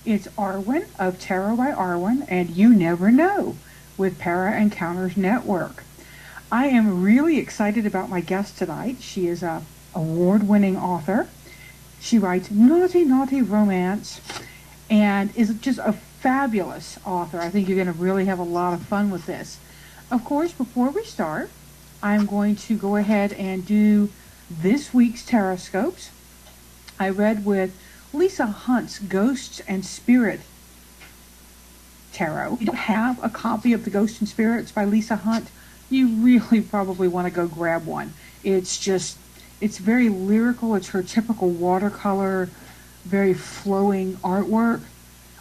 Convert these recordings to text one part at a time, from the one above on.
It's Arwen of Tarot by Arwen and You Never Know with Para Encounters Network. I am really excited about my guest tonight. She is a award-winning author. She writes naughty, naughty romance and is just a fabulous author. I think you're going to really have a lot of fun with this. Of course, before we start, I'm going to go ahead and do this week's Taroscopes. I read with Lisa Hunt's Ghosts and Spirit Tarot. If you don't have a copy of the Ghosts and Spirits by Lisa Hunt, you really probably want to go grab one. It's very lyrical. It's her typical watercolor, very flowing artwork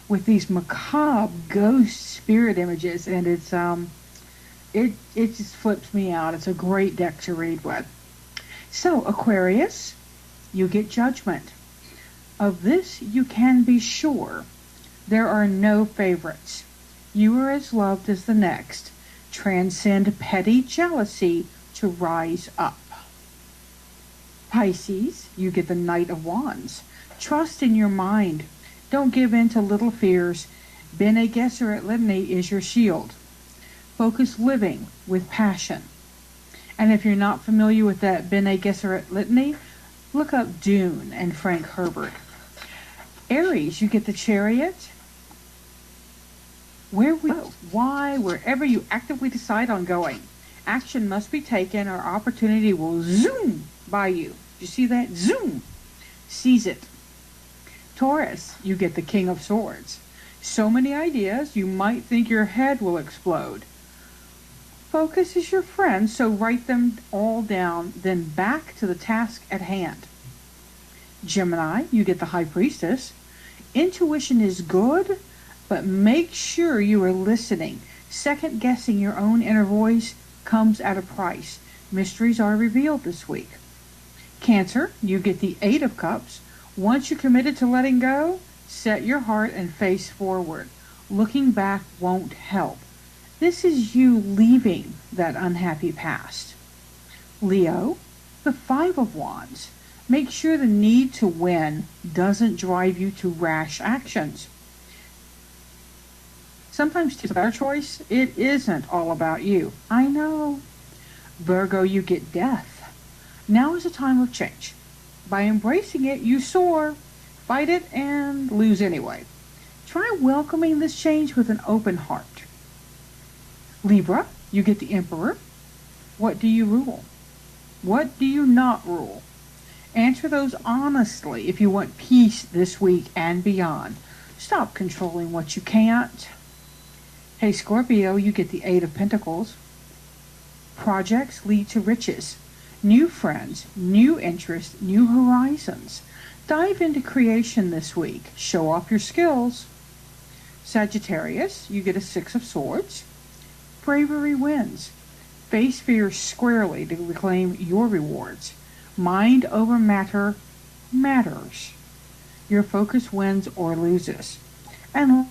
with these macabre ghost spirit images, and it just flips me out. It's a great deck to read with. So, Aquarius, you get Judgment. Of this you can be sure. There are no favorites. You are as loved as the next. Transcend petty jealousy to rise up. Pisces, you get the Knight of Wands. Trust in your mind. Don't give in to little fears. Bene Gesserit Litany is your shield. Focus living with passion. And if you're not familiar with that Bene Gesserit Litany, look up Dune and Frank Herbert. Aries, you get the Chariot. Where we go, why, wherever you actively decide on going. Action must be taken or opportunity will zoom by you. Did you see that? Zoom. Seize it. Taurus, you get the King of Swords. So many ideas, you might think your head will explode. Focus is your friend, so write them all down, then back to the task at hand. Gemini, you get the High Priestess. Intuition is good, but make sure you are listening. Second guessing your own inner voice comes at a price. Mysteries are revealed this week. Cancer, you get the Eight of Cups. Once you're committed to letting go, set your heart and face forward. Looking back won't help. This is you leaving that unhappy past. Leo, the Five of Wands. Make sure the need to win doesn't drive you to rash actions. Sometimes it's a better choice. It isn't all about you. I know. Virgo, you get Death. Now is a time of change. By embracing it, you soar. Fight it and lose anyway. Try welcoming this change with an open heart. Libra, you get the Emperor. What do you rule? What do you not rule? Answer those honestly if you want peace this week and beyond. Stop controlling what you can't. Hey Scorpio, you get the Eight of Pentacles. Projects lead to riches. New friends, new interests, new horizons. Dive into creation this week. Show off your skills. Sagittarius, you get a Six of Swords. Bravery wins. Face fear squarely to reclaim your rewards. Mind over matter matters. Your focus wins or loses. And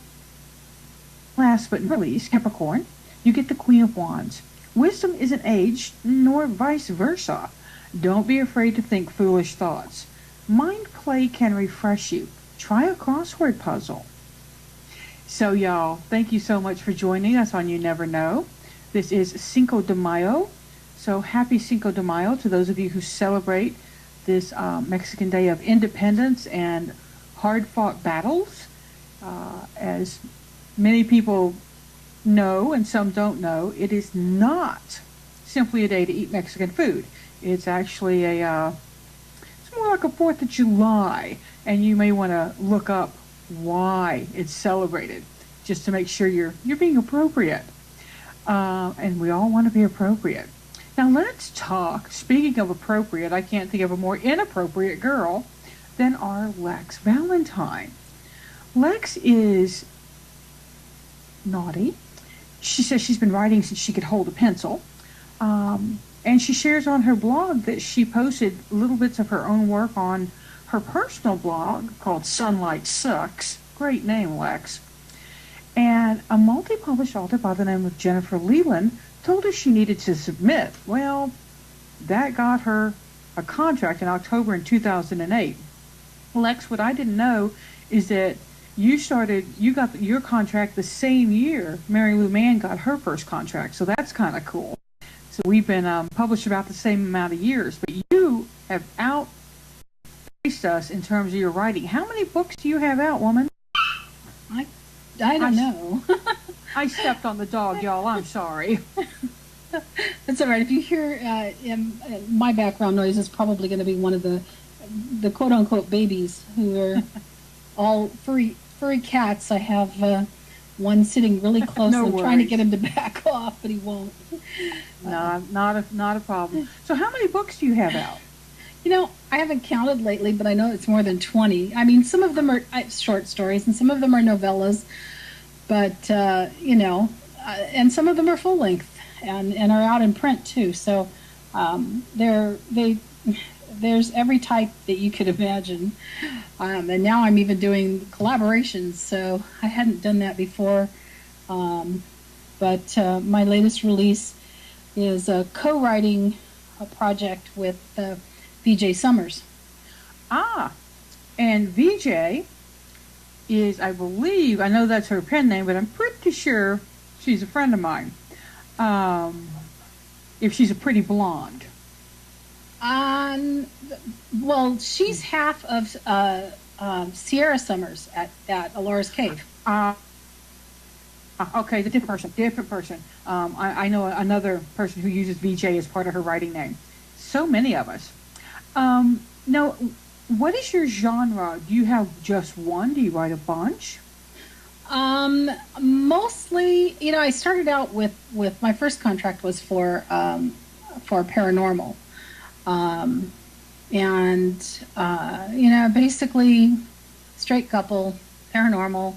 last but not least, Capricorn, you get the Queen of Wands. Wisdom isn't aged, nor vice versa. Don't be afraid to think foolish thoughts. Mind play can refresh you. Try a crossword puzzle. So y'all, thank you so much for joining us on You Never Know. This is Cinco de Mayo. So happy Cinco de Mayo to those of you who celebrate this Mexican Day of Independence and hard-fought battles. As many people know and some don't know, it is not simply a day to eat Mexican food. It's actually it's more like a 4th of July, and you may want to look up why it's celebrated, just to make sure you're being appropriate. And we all want to be appropriate. Now let's talk, speaking of appropriate, I can't think of a more inappropriate girl than our Lex Valentine. Lex is naughty. She says she's been writing since she could hold a pencil. And she shares on her blog that she posted little bits of her own work on her personal blog called Sunlight Sucks. Great name, Lex. And a multi-published author by the name of Jennifer Leland told her she needed to submit. Well, that got her a contract in October in 2008. Lex, what I didn't know is that You got your contract the same year Mary Lou Mann got her first contract, so that's kind of cool. So we've been published about the same amount of years, but you have outpaced us in terms of your writing. How many books do you have out, woman? I don't know. I stepped on the dog, y'all. I'm sorry. That's all right. If you hear my background noise, is probably going to be one of the quote-unquote babies who are all furry cats. I have one sitting really close. No I'm worries. trying to get him to back off, but he won't. No, not a problem. So how many books do you have out? I haven't counted lately, but I know it's more than 20. I mean, some of them are short stories, and some of them are novellas, but, and some of them are full length and are out in print, too. So there's every type that you could imagine. And now I'm even doing collaborations, so I hadn't done that before. But my latest release is a co-writing project with VJ Summers. And VJ is, I believe, I know that's her pen name, but I'm pretty sure she's a friend of mine. If she's a pretty blonde. Well, she's half of Sierra Summers at Alora's Cave. Okay, the different person. I know another person who uses VJ as part of her writing name. So many of us. Now, what is your genre? Do you have just one? Do you write a bunch? Mostly, I started out with my first contract was for paranormal. Basically straight couple, paranormal,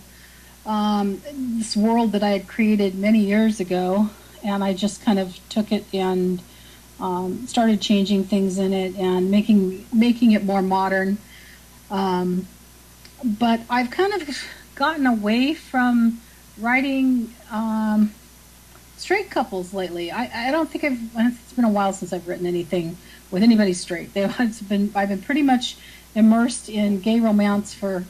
this world that I had created many years ago, and I just kind of took it and started changing things in it and making it more modern. But I've kind of gotten away from writing straight couples lately. I don't think it's been a while since I've written anything with anybody straight. I've been pretty much immersed in gay romance for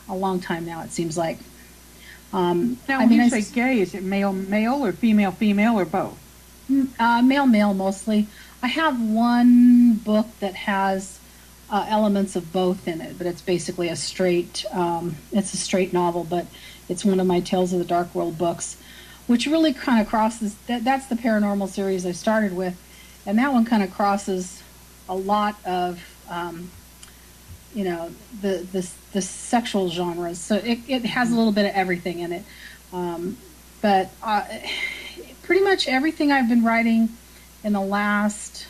a long time now, it seems like. Now, when you say gay, is it male or female or both? Male mostly. I have one book that has elements of both in it, but it's basically a straight novel, but it's one of my Tales of the Dark World books, which really kind of crosses, that's the paranormal series I started with, and that one kind of crosses a lot of, the sexual genres. So it has a little bit of everything in it. But pretty much everything I've been writing in the last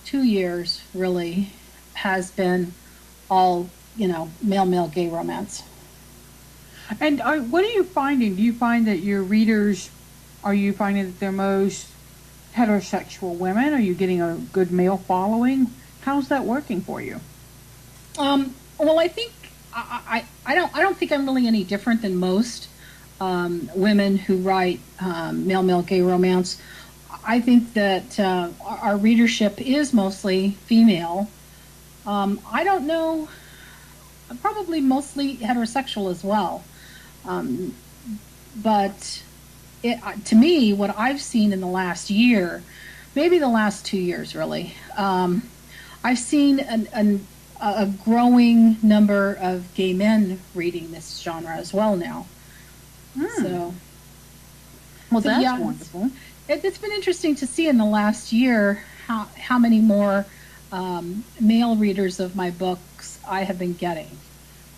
2 years really has been all, male gay romance. And what are you finding? Do you find that your readers, are you finding that they're most heterosexual women? Are you getting a good male following? How's that working for you? Well, I think I don't think I'm really any different than most women who write male gay romance. I think that our readership is mostly female. I don't know, probably mostly heterosexual as well. But to me, what I've seen in the last year, maybe the last 2 years really, I've seen a growing number of gay men reading this genre as well now. So, that's wonderful. It's been interesting to see in the last year how many more male readers of my books I have been getting.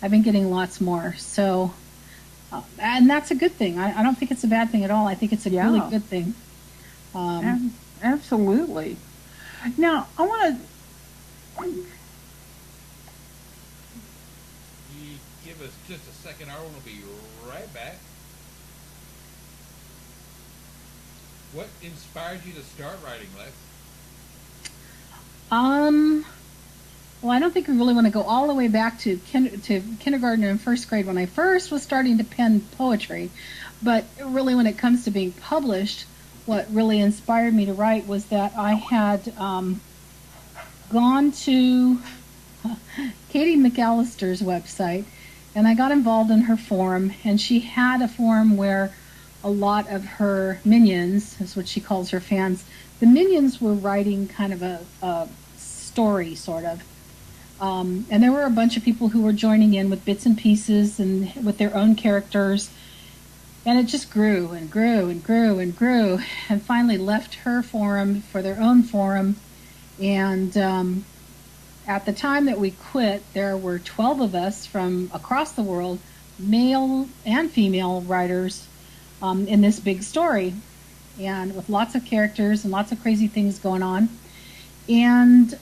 I've been getting lots more. So, and that's a good thing. I don't think it's a bad thing at all. I think it's a really good thing. Absolutely. Now, I want to... Give us just a second, Arwen will be right back. What inspired you to start writing, Lex? Well, I don't think we really want to go all the way back to kindergarten and first grade when I first was starting to pen poetry. But really, when it comes to being published, what really inspired me to write was that I had gone to Katie McAllister's website, and I got involved in her forum, and she had a forum where a lot of her minions, is what she calls her fans, the minions were writing kind of a story, sort of. And there were a bunch of people who were joining in with bits and pieces and with their own characters. And it just grew and grew and grew and grew, and finally left her forum for their own forum. And at the time that we quit, there were 12 of us from across the world, male and female writers, in this big story, and with lots of characters and lots of crazy things going on. And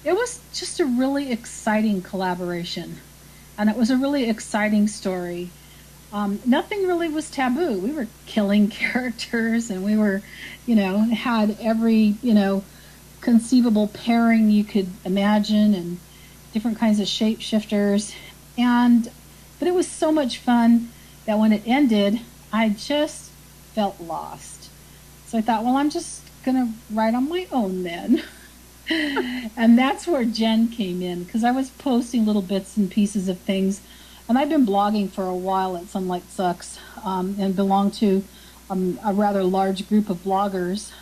it was just a really exciting collaboration, and it was a really exciting story. Nothing really was taboo. We were killing characters, and we were, had every, conceivable pairing you could imagine, and different kinds of shapeshifters. But it was so much fun that when it ended, I just felt lost. So I thought, well, I'm just going to write on my own then. And that's where Jen came in, because I was posting little bits and pieces of things. And I've been blogging for a while at Some Like Sucks, and belong to a rather large group of bloggers,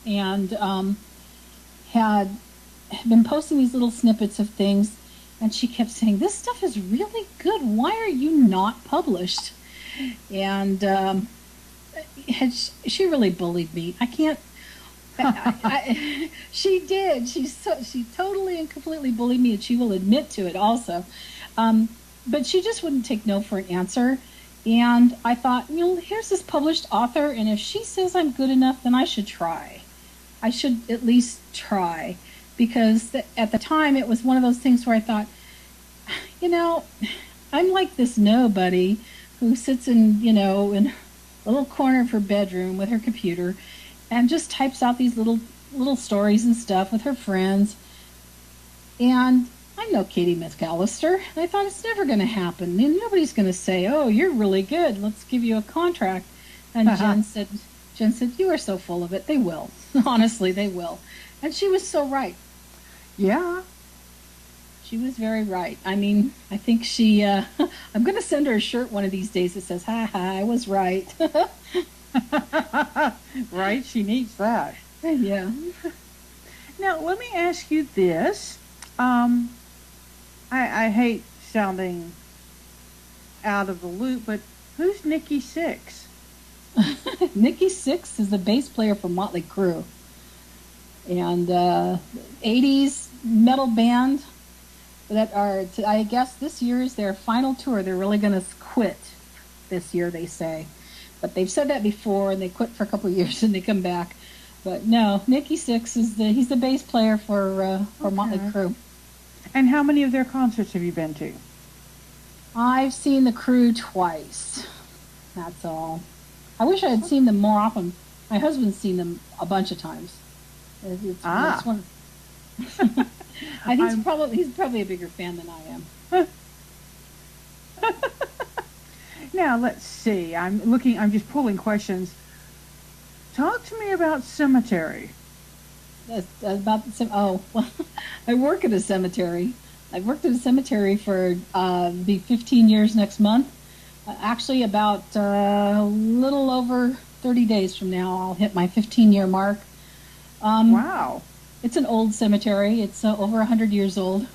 and had been posting these little snippets of things. And she kept saying, "This stuff is really good. Why are you not published?" And she really bullied me. I can't. She did. She totally and completely bullied me, and she will admit to it also. But she just wouldn't take no for an answer. And I thought, here's this published author, and if she says I'm good enough, then I should try. I should at least try. Because at the time, it was one of those things where I thought, I'm like this nobody who sits in a little corner of her bedroom with her computer and just types out these little stories and stuff with her friends. And I'm no Katie McAllister. And I thought, it's never going to happen. And nobody's going to say, "Oh, you're really good. Let's give you a contract." And Jen said, "You are so full of it. They will. Honestly, they will." And she was so right. Yeah. She was very right. I mean, I think she, I'm going to send her a shirt one of these days that says, "Ha ha, I was right." Right? She needs that. Yeah. Now, let me ask you this. I hate sounding out of the loop, but who's Nikki Sixx? Nikki Sixx is the bass player for Motley Crue. And 80s metal band that are, I guess this year is their final tour. They're really going to quit this year, they say. But they've said that before, and they quit for a couple of years and they come back. But no, Nikki Sixx he's the bass player for Motley Crue. And how many of their concerts have you been to? I've seen the Crue twice. That's all. I wish I had seen them more often. My husband's seen them a bunch of times. It's one. I think he's probably a bigger fan than I am. Now let's see. I'm just pulling questions. Talk to me about cemetery. Well, I work at a cemetery. I've worked at a cemetery for be 15 years next month. Actually, about a little over 30 days from now, I'll hit my 15-year mark. Wow. It's an old cemetery. It's over 100 years old.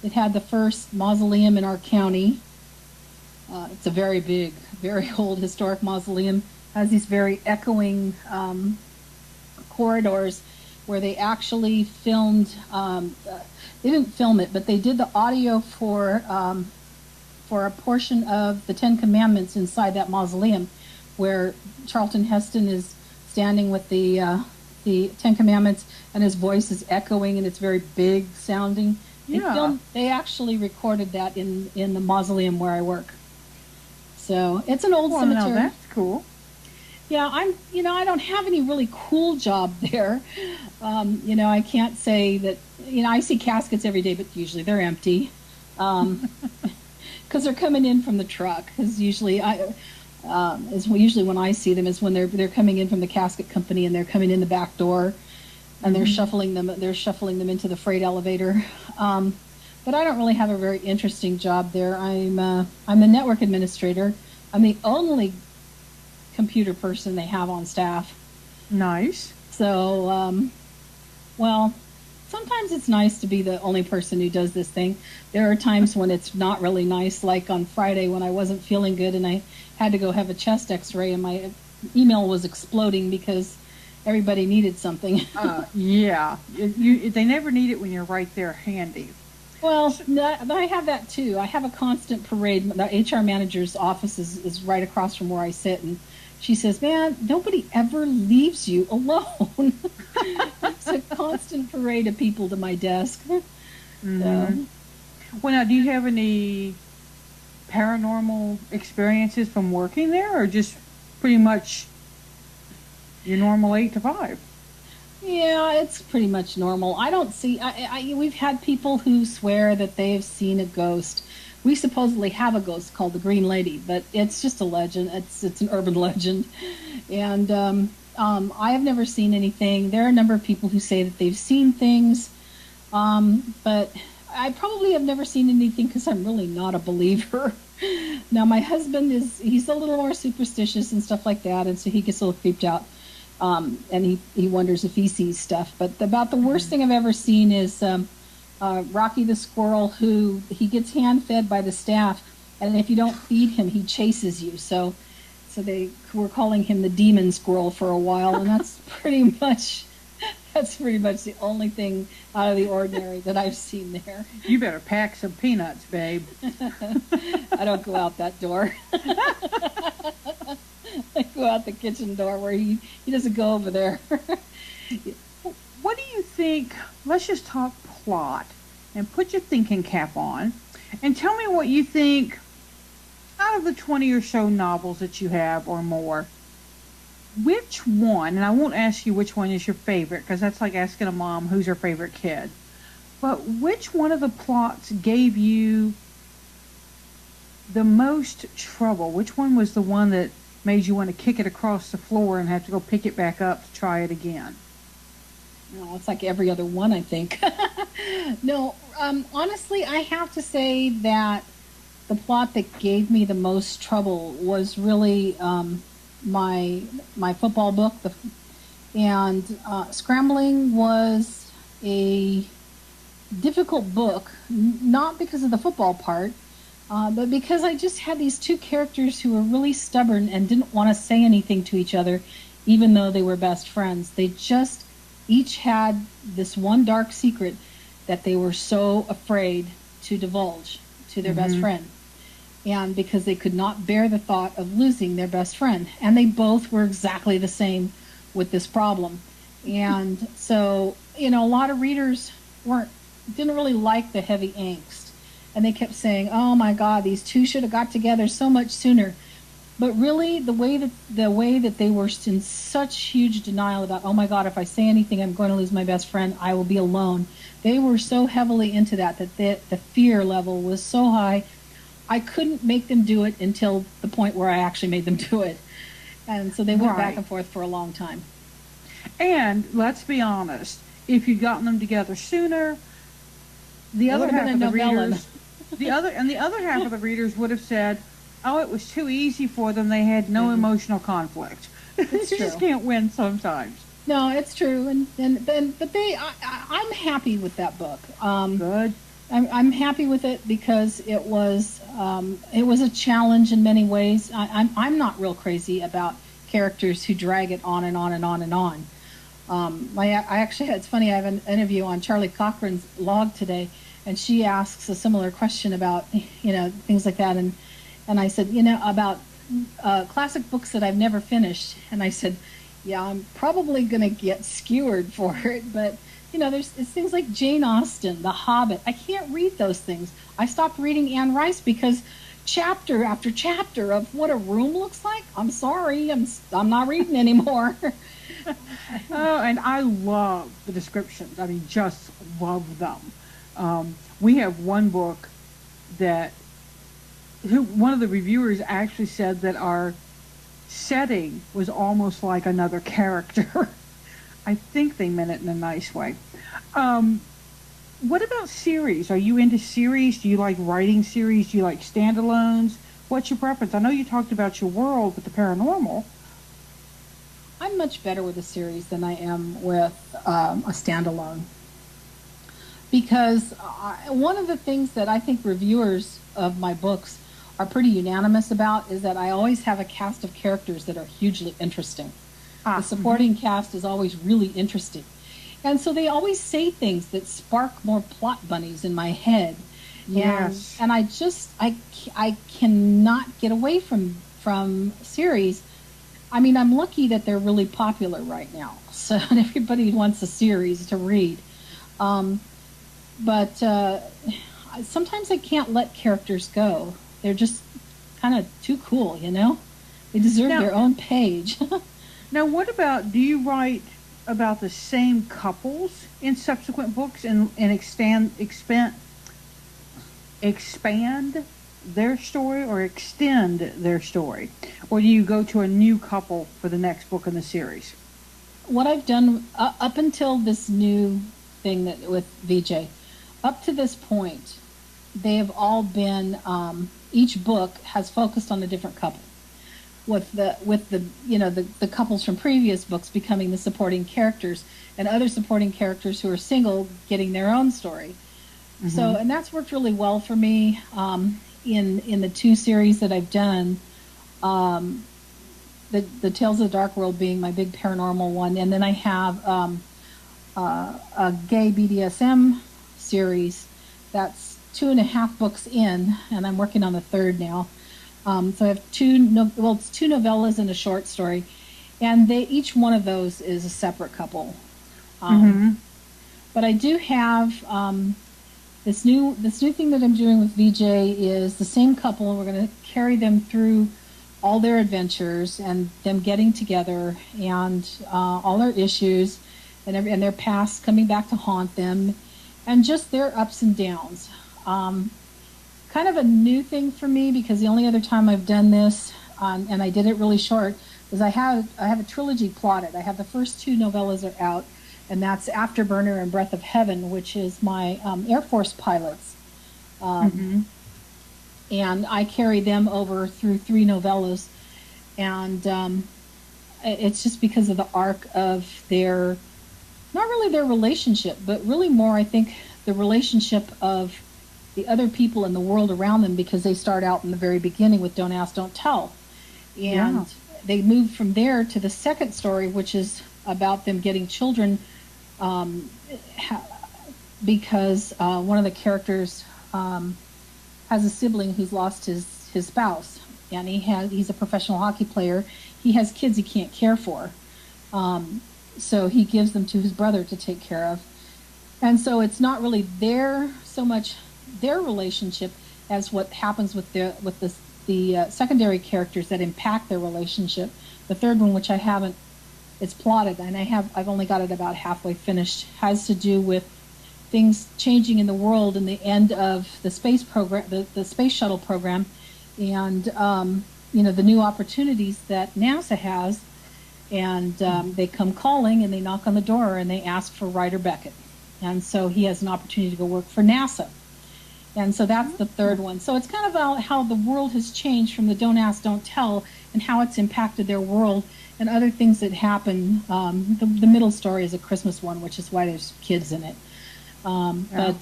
It had the first mausoleum in our county. It's a very big, very old historic mausoleum. It has these very echoing corridors where they actually filmed, they didn't film it, but they did the audio for a portion of the Ten Commandments inside that mausoleum, where Charlton Heston is standing with the Ten Commandments, and his voice is echoing, and it's very big sounding. They actually recorded that in the mausoleum where I work. So it's an old cemetery. No, that's cool. Yeah, I don't have any really cool job there. I can't say that, I see caskets every day, but usually they're empty. Because they're coming in from the truck. Because usually when I see them is when they're coming in from the casket company, and they're coming in the back door. and they're shuffling them. They're shuffling them into the freight elevator. But I don't really have a very interesting job there. I'm the network administrator. I'm the only computer person they have on staff. Nice. So, well, sometimes it's nice to be the only person who does this thing. There are times when it's not really nice, like on Friday when I wasn't feeling good and I had to go have a chest x-ray and my email was exploding because everybody needed something. Yeah. They never need it when you're right there handy. Well, I have that too. I have a constant parade. The HR manager's office is right across from where I sit, and she says, "Man, nobody ever leaves you alone." It's a constant parade of people to my desk. Mm-hmm. So. Well, now, do you have any paranormal experiences from working there, or just pretty much your normal 8 to 5? Yeah, it's pretty much normal. I don't see. We've had people who swear that they've seen a ghost. We supposedly have a ghost called the Green Lady, but it's just a legend. It's an urban legend, and I have never seen anything. There are a number of people who say that they've seen things, but I probably have never seen anything because I'm really not a believer. Now, my husband he's a little more superstitious and stuff like that, and so he gets a little creeped out. And he wonders if he sees stuff. But about the worst thing I've ever seen is Rocky the squirrel, who he gets hand-fed by the staff, and if you don't feed him, he chases you. So they were calling him the demon squirrel for a while, and that's pretty much the only thing out of the ordinary that I've seen there. You better pack some peanuts, babe. I don't go out that door. I go out the kitchen door where he doesn't go over there. What do you think? Let's just talk plot and put your thinking cap on and tell me what you think out of the 20 or so novels that you have or more. Which one, and I won't ask you which one is your favorite because that's like asking a mom who's her favorite kid, but which one of the plots gave you the most trouble? Which one was the one that made you want to kick it across the floor and have to go pick it back up to try it again? No, it's like every other one, I think. No, honestly, I have to say that the plot that gave me the most trouble was really my football book. And Scrambling was a difficult book, not because of the football part, but because I just had these two characters who were really stubborn and didn't want to say anything to each other, even though they were best friends. They just each had this one dark secret that they were so afraid to divulge to their best friend. And because they could not bear the thought of losing their best friend. And they both were exactly the same with this problem. And so, a lot of readers didn't really like the heavy angst. And they kept saying, "Oh my God, these two should have got together so much sooner." But really, the way that they were in such huge denial about, "Oh my God, if I say anything, I'm going to lose my best friend. I will be alone." They were so heavily into that the fear level was so high. I couldn't make them do it until the point where I actually made them do it. And so they went back and forth for a long time. And let's be honest, if you'd gotten them together sooner, the other half of the readers would have said, "Oh, it was too easy for them. They had no emotional conflict." It's You true. just can't win sometimes. No, it's true, but I'm happy with that book. Good. I'm happy with it because it was a challenge in many ways. I'm not real crazy about characters who drag it on and on and on and on. It's funny. I have an interview on Charlie Cochran's blog today, and she asks a similar question about things like that, and I said about classic books that I've never finished, and I said, yeah, I'm probably going to get skewered for it, but it's things like Jane Austen, The Hobbit. I can't read those things. I stopped reading Anne Rice because chapter after chapter of what a room looks like. I'm sorry, I'm not reading anymore. Oh, and I love the descriptions. I mean, just love them. We have one book that one of the reviewers actually said that our setting was almost like another character. I think they meant it in a nice way. Um, what about series? Are you into series? Do you like writing series? Do you like standalones? What's your preference? I know you talked about your world with the paranormal. I'm much better with a series than I am with a standalone. Because one of the things that I think reviewers of my books are pretty unanimous about is that I always have a cast of characters that are hugely interesting. The supporting cast is always really interesting. And so they always say things that spark more plot bunnies in my head. Yes. And I cannot get away from series. I mean, I'm lucky that they're really popular right now. So everybody wants a series to read. But sometimes I can't let characters go. They're just kind of too cool, you know? They deserve their own page. Now, what about, do you write about the same couples in subsequent books and expand their story or extend their story? Or do you go to a new couple for the next book in the series? What I've done up until this new thing that with VJ, up to this point, they have all been, each book has focused on a different couple. With the you know the couples from previous books becoming the supporting characters, and other supporting characters who are single getting their own story. Mm-hmm. So, and that's worked really well for me in the two series that I've done. The Tales of the Dark World being my big paranormal one, and then I have a gay BDSM series that's 2.5 books in, and I'm working on the third now. So I have it's two novellas and a short story, and each one of those is a separate couple. But I do have this new thing that I'm doing with VJ is the same couple, and we're going to carry them through all their adventures and them getting together and all their issues and their past coming back to haunt them, and just their ups and downs. Kind of a new thing for me, because the only other time I've done this, and I did it really short, is I have a trilogy plotted. I have the first 2 novellas are out, and that's Afterburner and Breath of Heaven, which is my Air Force pilots. And I carry them over through 3 novellas, and it's just because of the arc of their, not really their relationship, but really more, I think, the relationship of the other people in the world around them, because they start out in the very beginning with Don't Ask, Don't Tell. And they move from there to the second story, which is about them getting children, because one of the characters has a sibling who's lost his spouse, and he's a professional hockey player. He has kids he can't care for. So he gives them to his brother to take care of. And so it's not really so much their relationship as what happens with the secondary characters that impact their relationship. The third one, which I haven't, it's plotted, and I've only got it about halfway finished, has to do with things changing in the world and the end of the space program, the space shuttle program, and the new opportunities that NASA has. And they come calling, and they knock on the door, and they ask for Ryder Beckett. And so he has an opportunity to go work for NASA. And so that's the third one. So it's kind of about how the world has changed from the Don't Ask, Don't Tell, and how it's impacted their world and other things that happen. The middle story is a Christmas one, which is why there's kids in it. But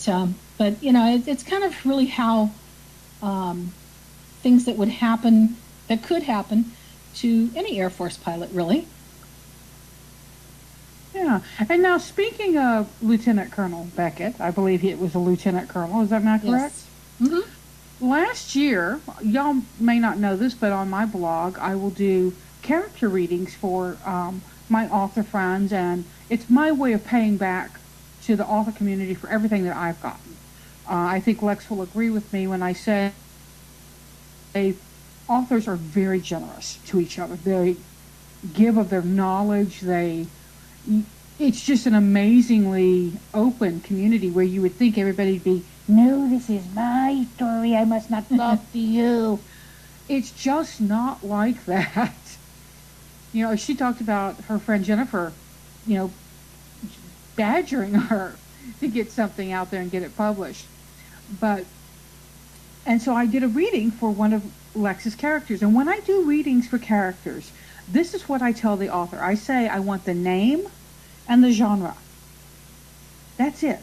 it's kind of really how things that could happen to any Air Force pilot, really. Yeah. And now, speaking of Lieutenant Colonel Beckett, I believe it was a Lieutenant Colonel. Is that not correct? Yes. Mm-hmm. Last year, y'all may not know this, but on my blog, I will do character readings for my author friends, and it's my way of paying back to the author community for everything that I've gotten. I think Lex will agree with me when I say authors are very generous to each other. They give of their knowledge. It's just an amazingly open community where you would think everybody'd be, no, this is my story, I must not talk to you. It's just not like that. She talked about her friend Jennifer, badgering her to get something out there and get it published. And so I did a reading for one of Lex's characters. And when I do readings for characters, this is what I tell the author. I say I want the name and the genre. That's it.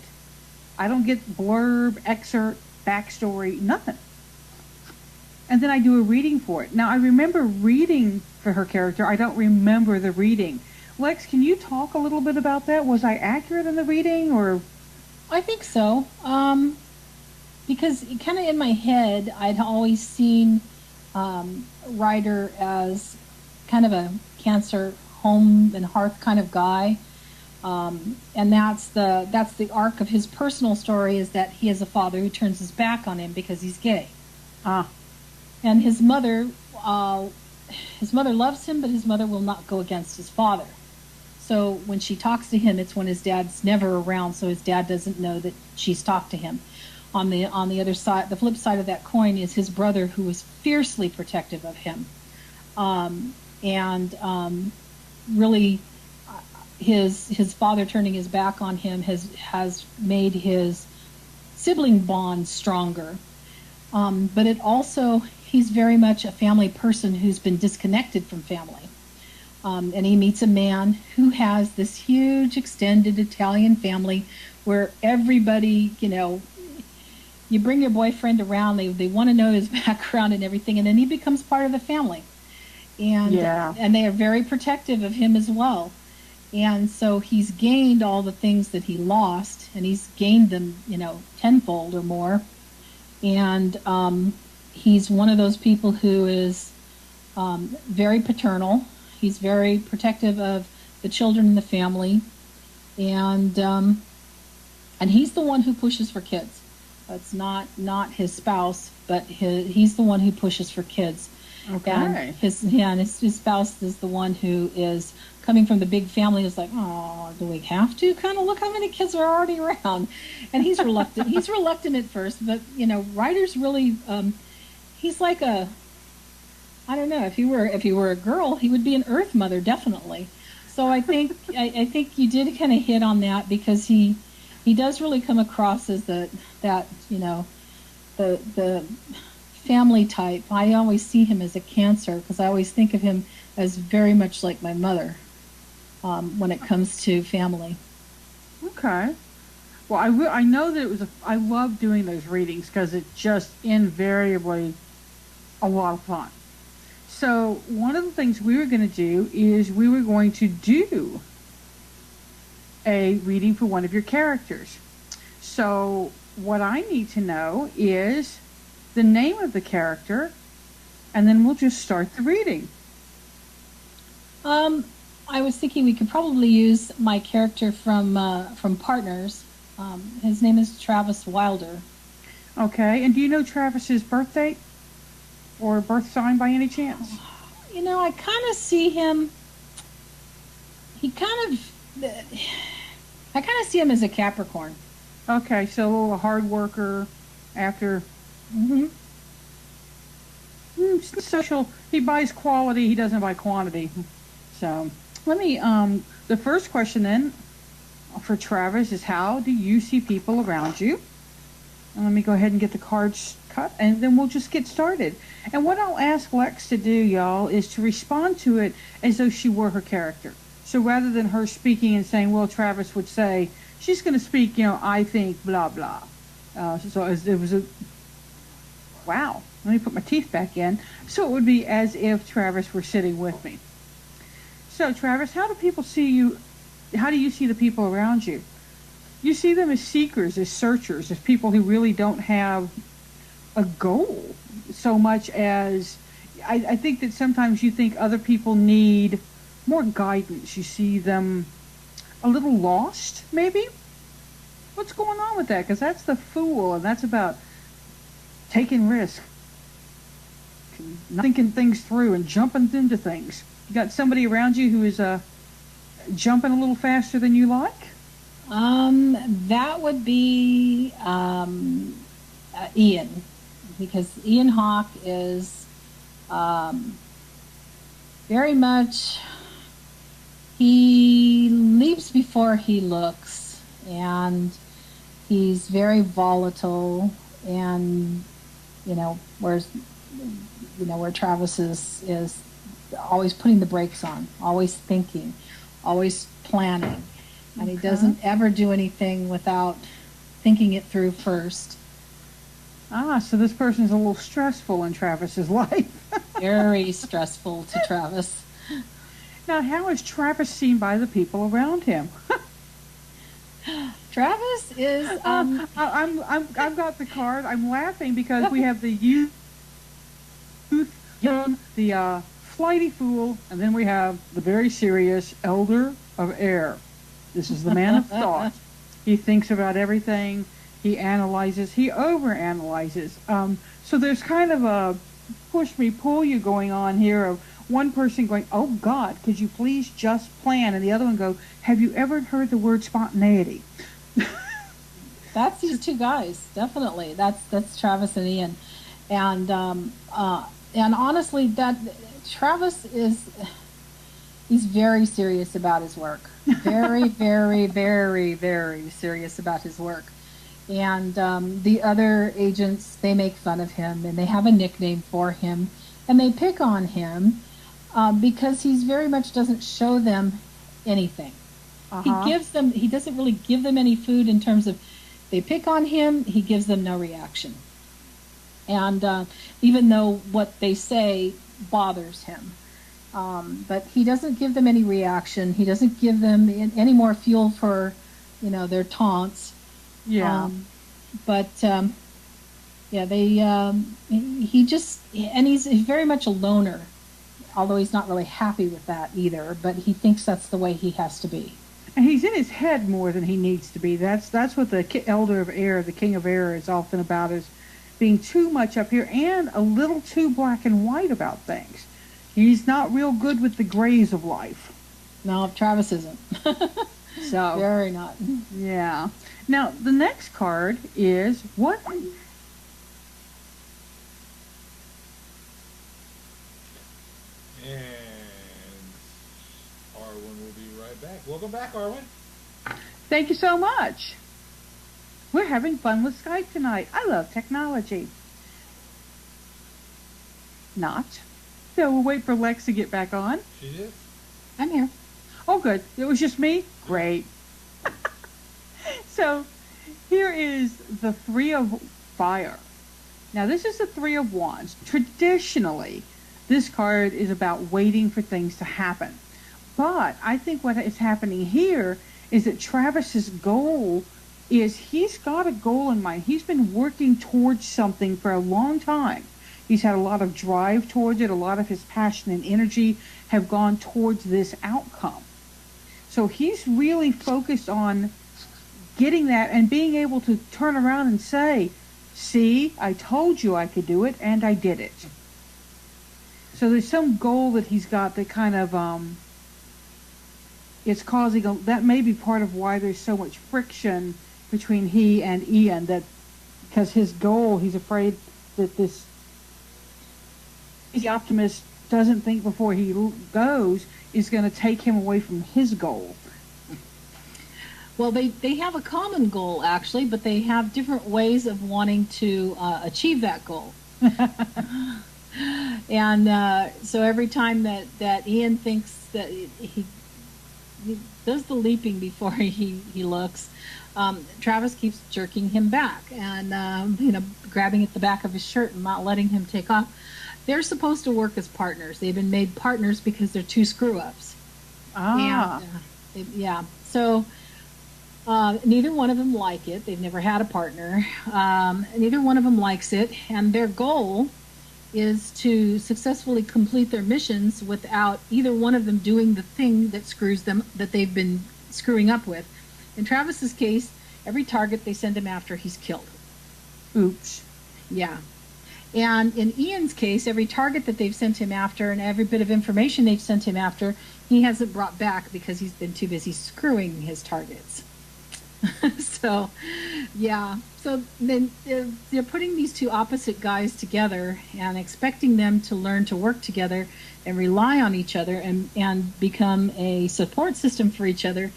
I don't get blurb, excerpt, backstory, nothing. And then I do a reading for it. Now, I remember reading for her character. I don't remember the reading. Lex, can you talk a little bit about that? Was I accurate in the reading, or? I think so. Because kind of in my head, I'd always seen Ryder as kind of a Cancer home and hearth kind of guy. And that's the arc of his personal story, is that he has a father who turns his back on him because he's gay. And his mother loves him, but his mother will not go against his father. So when she talks to him, it's when his dad's never around, so his dad doesn't know that she's talked to him. On the other side, the flip side of that coin is his brother, who was fiercely protective of him, really, his father turning his back on him has made his sibling bond stronger. But it also, he's very much a family person who's been disconnected from family. And he meets a man who has this huge extended Italian family where everybody, you bring your boyfriend around, they want to know his background and everything, and then he becomes part of the family. And they are very protective of him as well. And so he's gained all the things that he lost, and he's gained them, tenfold or more. And he's one of those people who is very paternal. He's very protective of the children in the family, and he's the one who pushes for kids. It's not his spouse, but he's the one who pushes for kids. Okay. And his spouse is the one who is coming from the big family. Is like, oh, do we have to? Kind of look how many kids are already around, and he's reluctant. He's reluctant at first, but Ryder's really he's like a, I don't know, if he were a girl, he would be an Earth mother, definitely. So I think I think you did kind of hit on that, because he does really come across as the family type. I always see him as a Cancer, because I always think of him as very much like my mother when it comes to family. Okay. Well, I know that I love doing those readings, because it's just invariably a lot of fun. So one of the things we were going to do is we were going to do a reading for one of your characters. So what I need to know is the name of the character, and then we'll just start the reading. I was thinking we could probably use my character from Partners. His name is Travis Wilder. Okay, and do you know Travis's birth date or birth sign by any chance? I kind of see him. I kind of see him as a Capricorn. Okay, so a little hard worker after. Social. He buys quality. He doesn't buy quantity. So let me. The first question then for Travis is, how do you see people around you? And let me go ahead and get the cards cut, and then we'll just get started. And what I'll ask Lex to do, y'all, is to respond to it as though she were her character. So rather than her speaking and saying, well, Travis would say, she's going to speak, I think, blah, blah. So it was a, wow, let me put my teeth back in. So it would be as if Travis were sitting with me. So Travis, how do people see you? How do you see the people around you? You see them as seekers, as searchers, as people who really don't have a goal so much as, I think that sometimes you think other people need more guidance. You see them a little lost, maybe? What's going on with that? Because that's the Fool, and that's about taking risk, thinking things through, and jumping into things. You got somebody around you who is jumping a little faster than you like? That would be Ian, because Ian Hawke is very much, he leaps before he looks. and he's very volatile, and where Travis is always putting the brakes on, always thinking, always planning, and he doesn't ever do anything without thinking it through first. So this person's a little stressful in Travis's life. Very stressful to Travis. Now, how is Travis seen by the people around him? Travis is. I've got the card. I'm laughing because we have the youth, young, the flighty fool, and then we have the very serious elder of air. This is the man of thought. He thinks about everything. He analyzes. He overanalyzes. So there's kind of a push me, pull you going on here of one person going, oh God, could you please just plan? And the other one go, have you ever heard the word spontaneity? That's these two guys, definitely. That's Travis and Ian. And honestly, that Travis he's very serious about his work. Very, very, very, very serious about his work. And the other agents, they make fun of him, and they have a nickname for him, and they pick on him because he's very much doesn't show them anything. He doesn't really give them any food in terms of, they pick on him, he gives them no reaction. And even though what they say bothers him, but he doesn't give them any reaction. He doesn't give them any more fuel for, their taunts. Yeah. He's very much a loner, although he's not really happy with that either, but he thinks that's the way he has to be. And he's in his head more than he needs to be. That's what the elder of air, the king of air, is often about, is being too much up here and a little too black and white about things. He's not real good with the grays of life. No, Travis isn't. So very not. Yeah. Now, the next card is what? And Arwen will be right back. Welcome back, Arwen. Thank you so much. We're having fun with Skype tonight. I love technology. Not. So we'll wait for Lex to get back on. She did? I'm here. Oh, good. It was just me? Great. So here is the Three of Fire. Now, this is the Three of Wands. Traditionally, this card is about waiting for things to happen. But I think what is happening here is that Travis's goal is, he's got a goal in mind. He's been working towards something for a long time. He's had a lot of drive towards it. A lot of his passion and energy have gone towards this outcome. So he's really focused on getting that and being able to turn around and say, see, I told you I could do it, and I did it. So there's some goal that he's got that kind of, it's causing, that may be part of why there's so much friction between he and Ian, that because his goal, he's afraid that the optimist doesn't think before he goes, is going to take him away from his goal. Well, they have a common goal, actually, but they have different ways of wanting to achieve that goal. And so every time that Ian thinks that he does the leaping before he looks, Travis keeps jerking him back and grabbing at the back of his shirt and not letting him take off. They're supposed to work as partners. They've been made partners because they're two screw-ups. Ah. And, yeah. So neither one of them like it. They've never had a partner. Neither one of them likes it. And their goal is to successfully complete their missions without either one of them doing the thing that screws them, that they've been screwing up with. In Travis's case, every target they send him after, he's killed. Oops. Yeah. And in Ian's case, every target that they've sent him after and every bit of information they've sent him after, he hasn't brought back because he's been too busy screwing his targets. So, yeah. So then they're putting these two opposite guys together and expecting them to learn to work together and rely on each other and become a support system for each other.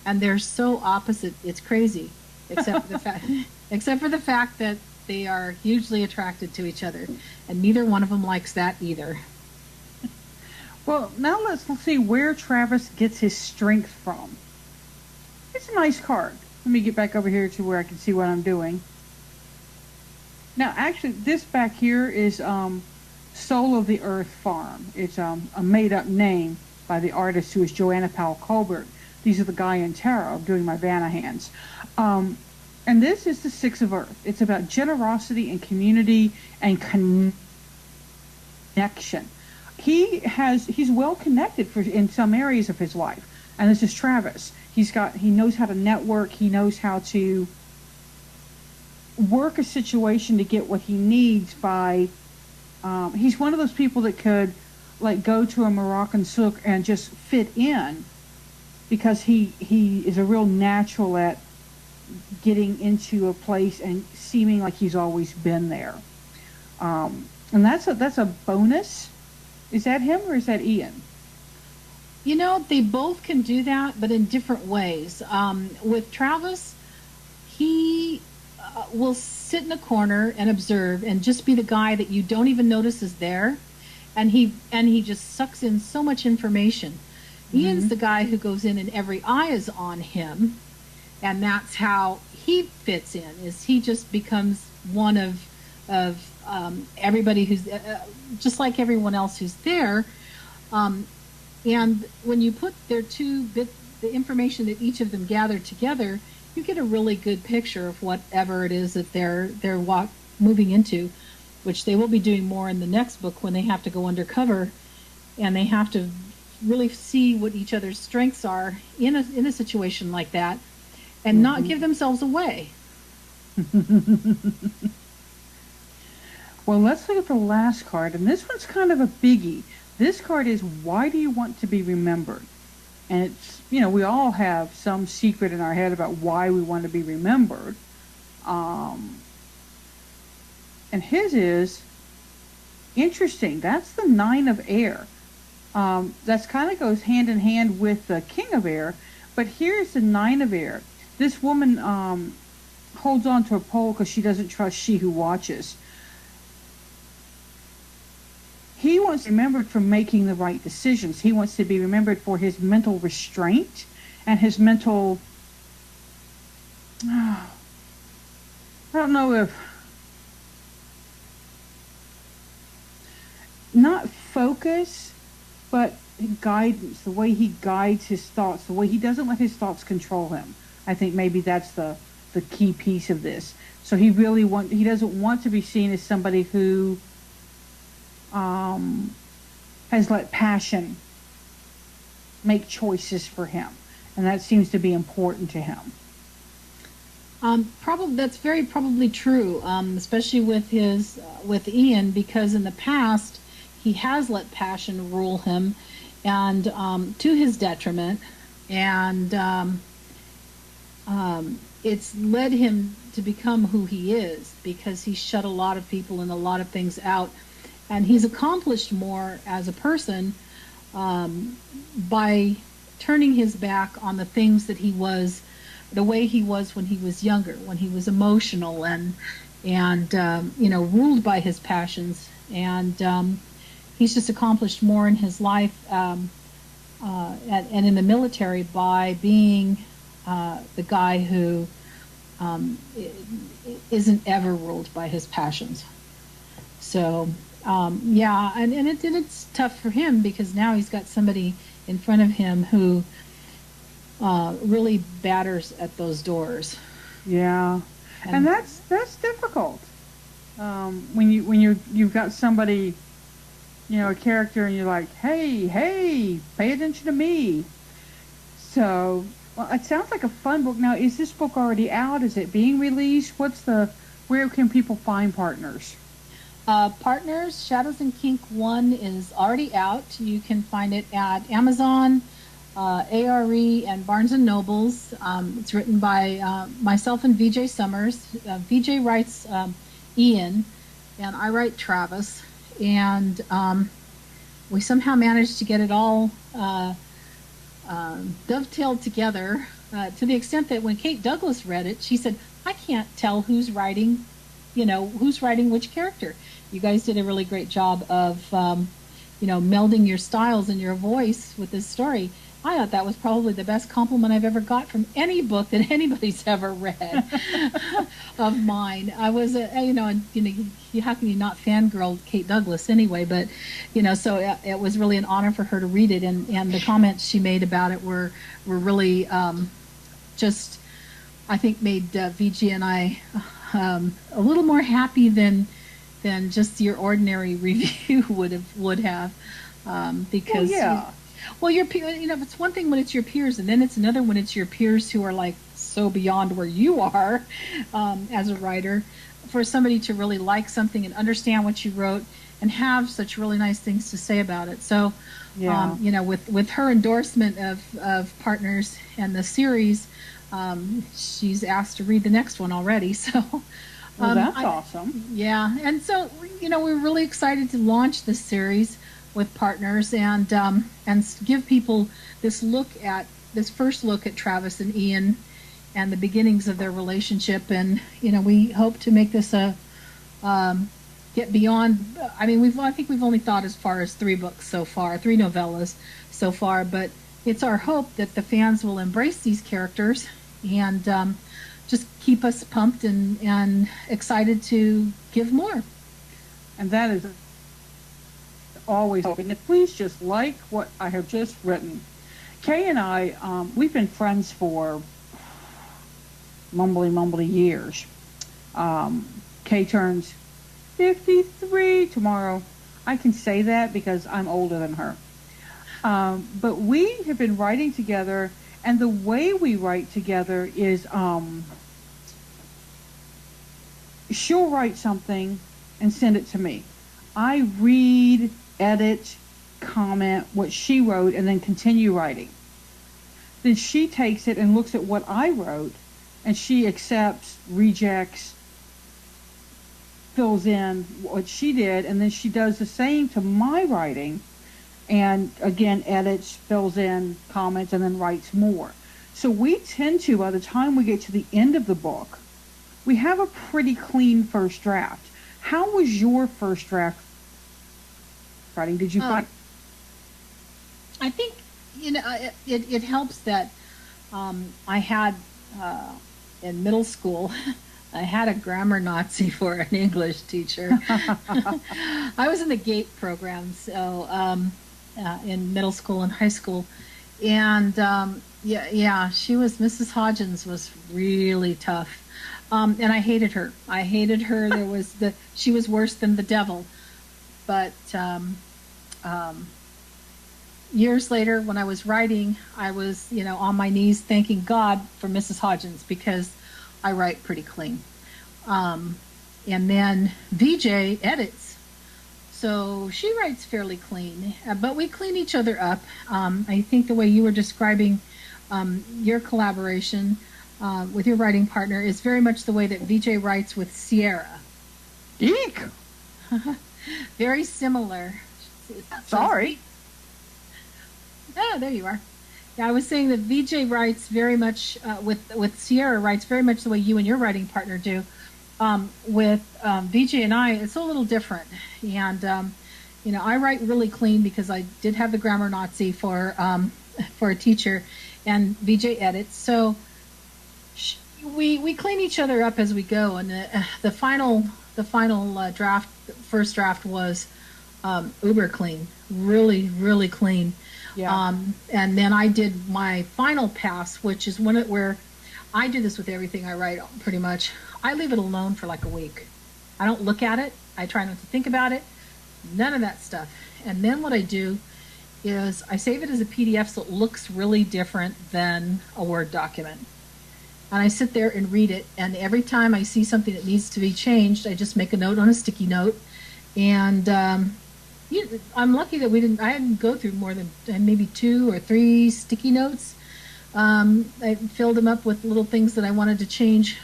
and they're so opposite. It's crazy, except for the fact, except for the fact that they are hugely attracted to each other, and neither one of them likes that either. Well, now let's see where Travis gets his strength from. It's a nice card. Let me get back over here to where I can see what I'm doing. Now, actually, this back here is Soul of the Earth Farm. It's a made-up name by the artist who is Joanna Powell Colbert. These are the Guy and Tarot doing my Vanna hands. And this is the Six of Earth. It's about generosity and community and connection. He's well connected in some areas of his life. And this is Travis. He knows how to network. He knows how to work a situation to get what he needs by, he's one of those people that could like go to a Moroccan souk and just fit in because he is a real natural at getting into a place and seeming like he's always been there. And that's a bonus. Is that him or is that Ian? You know, they both can do that, but in different ways. With Travis, he will sit in a corner and observe and just be the guy that you don't even notice is there. And he just sucks in so much information. Mm-hmm. Ian's the guy who goes in and every eye is on him. And that's how he fits in, is he just becomes one of everybody who's just like everyone else who's there. And when you put their the information that each of them gathered together, you get a really good picture of whatever it is that they're moving into, which they will be doing more in the next book when they have to go undercover and they have to really see what each other's strengths are in a situation like that and mm-hmm. not give themselves away. Well, let's look at the last card, and this one's kind of a biggie. This card is, why do you want to be remembered? And it's, we all have some secret in our head about why we want to be remembered. And his is interesting. That's the Nine of Air. That's kind of goes hand in hand with the King of Air. But here's the Nine of Air. This woman holds on to a pole because she doesn't trust she who watches. He wants to be remembered for making the right decisions. He wants to be remembered for his mental restraint and his mental, I don't know if, not focus, but guidance, the way he guides his thoughts, the way he doesn't let his thoughts control him. I think maybe that's the key piece of this. So he doesn't want to be seen as somebody who has let passion make choices for him, and that seems to be important to him. That's very probably true, especially with Ian, because in the past he has let passion rule him, and to his detriment, and it's led him to become who he is because he shut a lot of people and a lot of things out. And he's accomplished more as a person by turning his back on the things that he was, the way he was when he was younger, when he was emotional and ruled by his passions. And he's just accomplished more in his life and in the military by being the guy who isn't ever ruled by his passions. So. It's tough for him because now he's got somebody in front of him who really batters at those doors. Yeah, and that's difficult. When you've got somebody, a character, and you're like, hey, pay attention to me. So, well, it sounds like a fun book. Now, is this book already out? Is it being released? Where can people find Partners? Partners, Shadows and Kink 1 is already out. You can find it at Amazon, ARE, and Barnes & Nobles. It's written by myself and VJ Summers. VJ writes Ian, and I write Travis. And we somehow managed to get it all dovetailed together to the extent that when Kate Douglas read it, she said, I can't tell who's writing which character. You guys did a really great job of, melding your styles and your voice with this story. I thought that was probably the best compliment I've ever got from any book that anybody's ever read of mine. I was, how can you not fangirl Kate Douglas anyway? But, so it was really an honor for her to read it, and the comments she made about it were really just, I think, made VG and I a little more happy than just your ordinary review would have, because. Well, yeah. Well, your it's one thing when it's your peers, and then it's another when it's your peers who are like so beyond where you are as a writer. For somebody to really like something and understand what you wrote and have such really nice things to say about it. So, yeah. With her endorsement of Partners and the series, she's asked to read the next one already. So, well, that's awesome. Yeah, and so we're really excited to launch this series with Partners and give people this first look at Travis and Ian and the beginnings of their relationship. And we hope to make this get beyond. I mean, I think we've only thought as far as 3 books so far, 3 novellas so far. But it's our hope that the fans will embrace these characters and just keep us pumped and excited to give more. And that is always hoping that please just like what I have just written. Kay and I, we've been friends for mumbly years. Kay turns 53 tomorrow. I can say that because I'm older than her. But we have been writing together, and the way we write together is she'll write something and send it to me. I read, edit, comment what she wrote, and then continue writing. Then she takes it and looks at what I wrote, and she accepts, rejects, fills in what she did, and then she does the same to my writing, and again edits, fills in, comments, and then writes more. So we tend to, by the time we get to the end of the book, we have a pretty clean first draft. How was your first draft writing? Did you find? I think it helps that I had in middle school I had a grammar Nazi for an English teacher. I was in the GATE program, so in middle school and high school, and she was Mrs. Hodgins was really tough. And I hated her. She was worse than the devil. But years later, when I was writing, I was, on my knees thanking God for Mrs. Hodgins because I write pretty clean. And then VJ edits, so she writes fairly clean, but we clean each other up. I think the way you were describing your collaboration with your writing partner is very much the way that VJ writes with Sierra. Eek! Very similar. Sorry. Oh, there you are. Yeah, I was saying that VJ writes very much with Sierra writes very much the way you and your writing partner do. With VJ and I, it's a little different. And I write really clean because I did have the grammar Nazi for a teacher, and VJ edits. So we clean each other up as we go. And the final draft, first draft was uber clean, really clean. Yeah. And then I did my final pass, which is where I do this with everything I write pretty much. I leave it alone for like a week. I don't look at it. I try not to think about it. None of that stuff. And then what I do is I save it as a PDF so it looks really different than a Word document. And I sit there and read it, and every time I see something that needs to be changed, I just make a note on a sticky note. And I'm lucky that I didn't go through more than maybe 2 or 3 sticky notes. I filled them up with little things that I wanted to change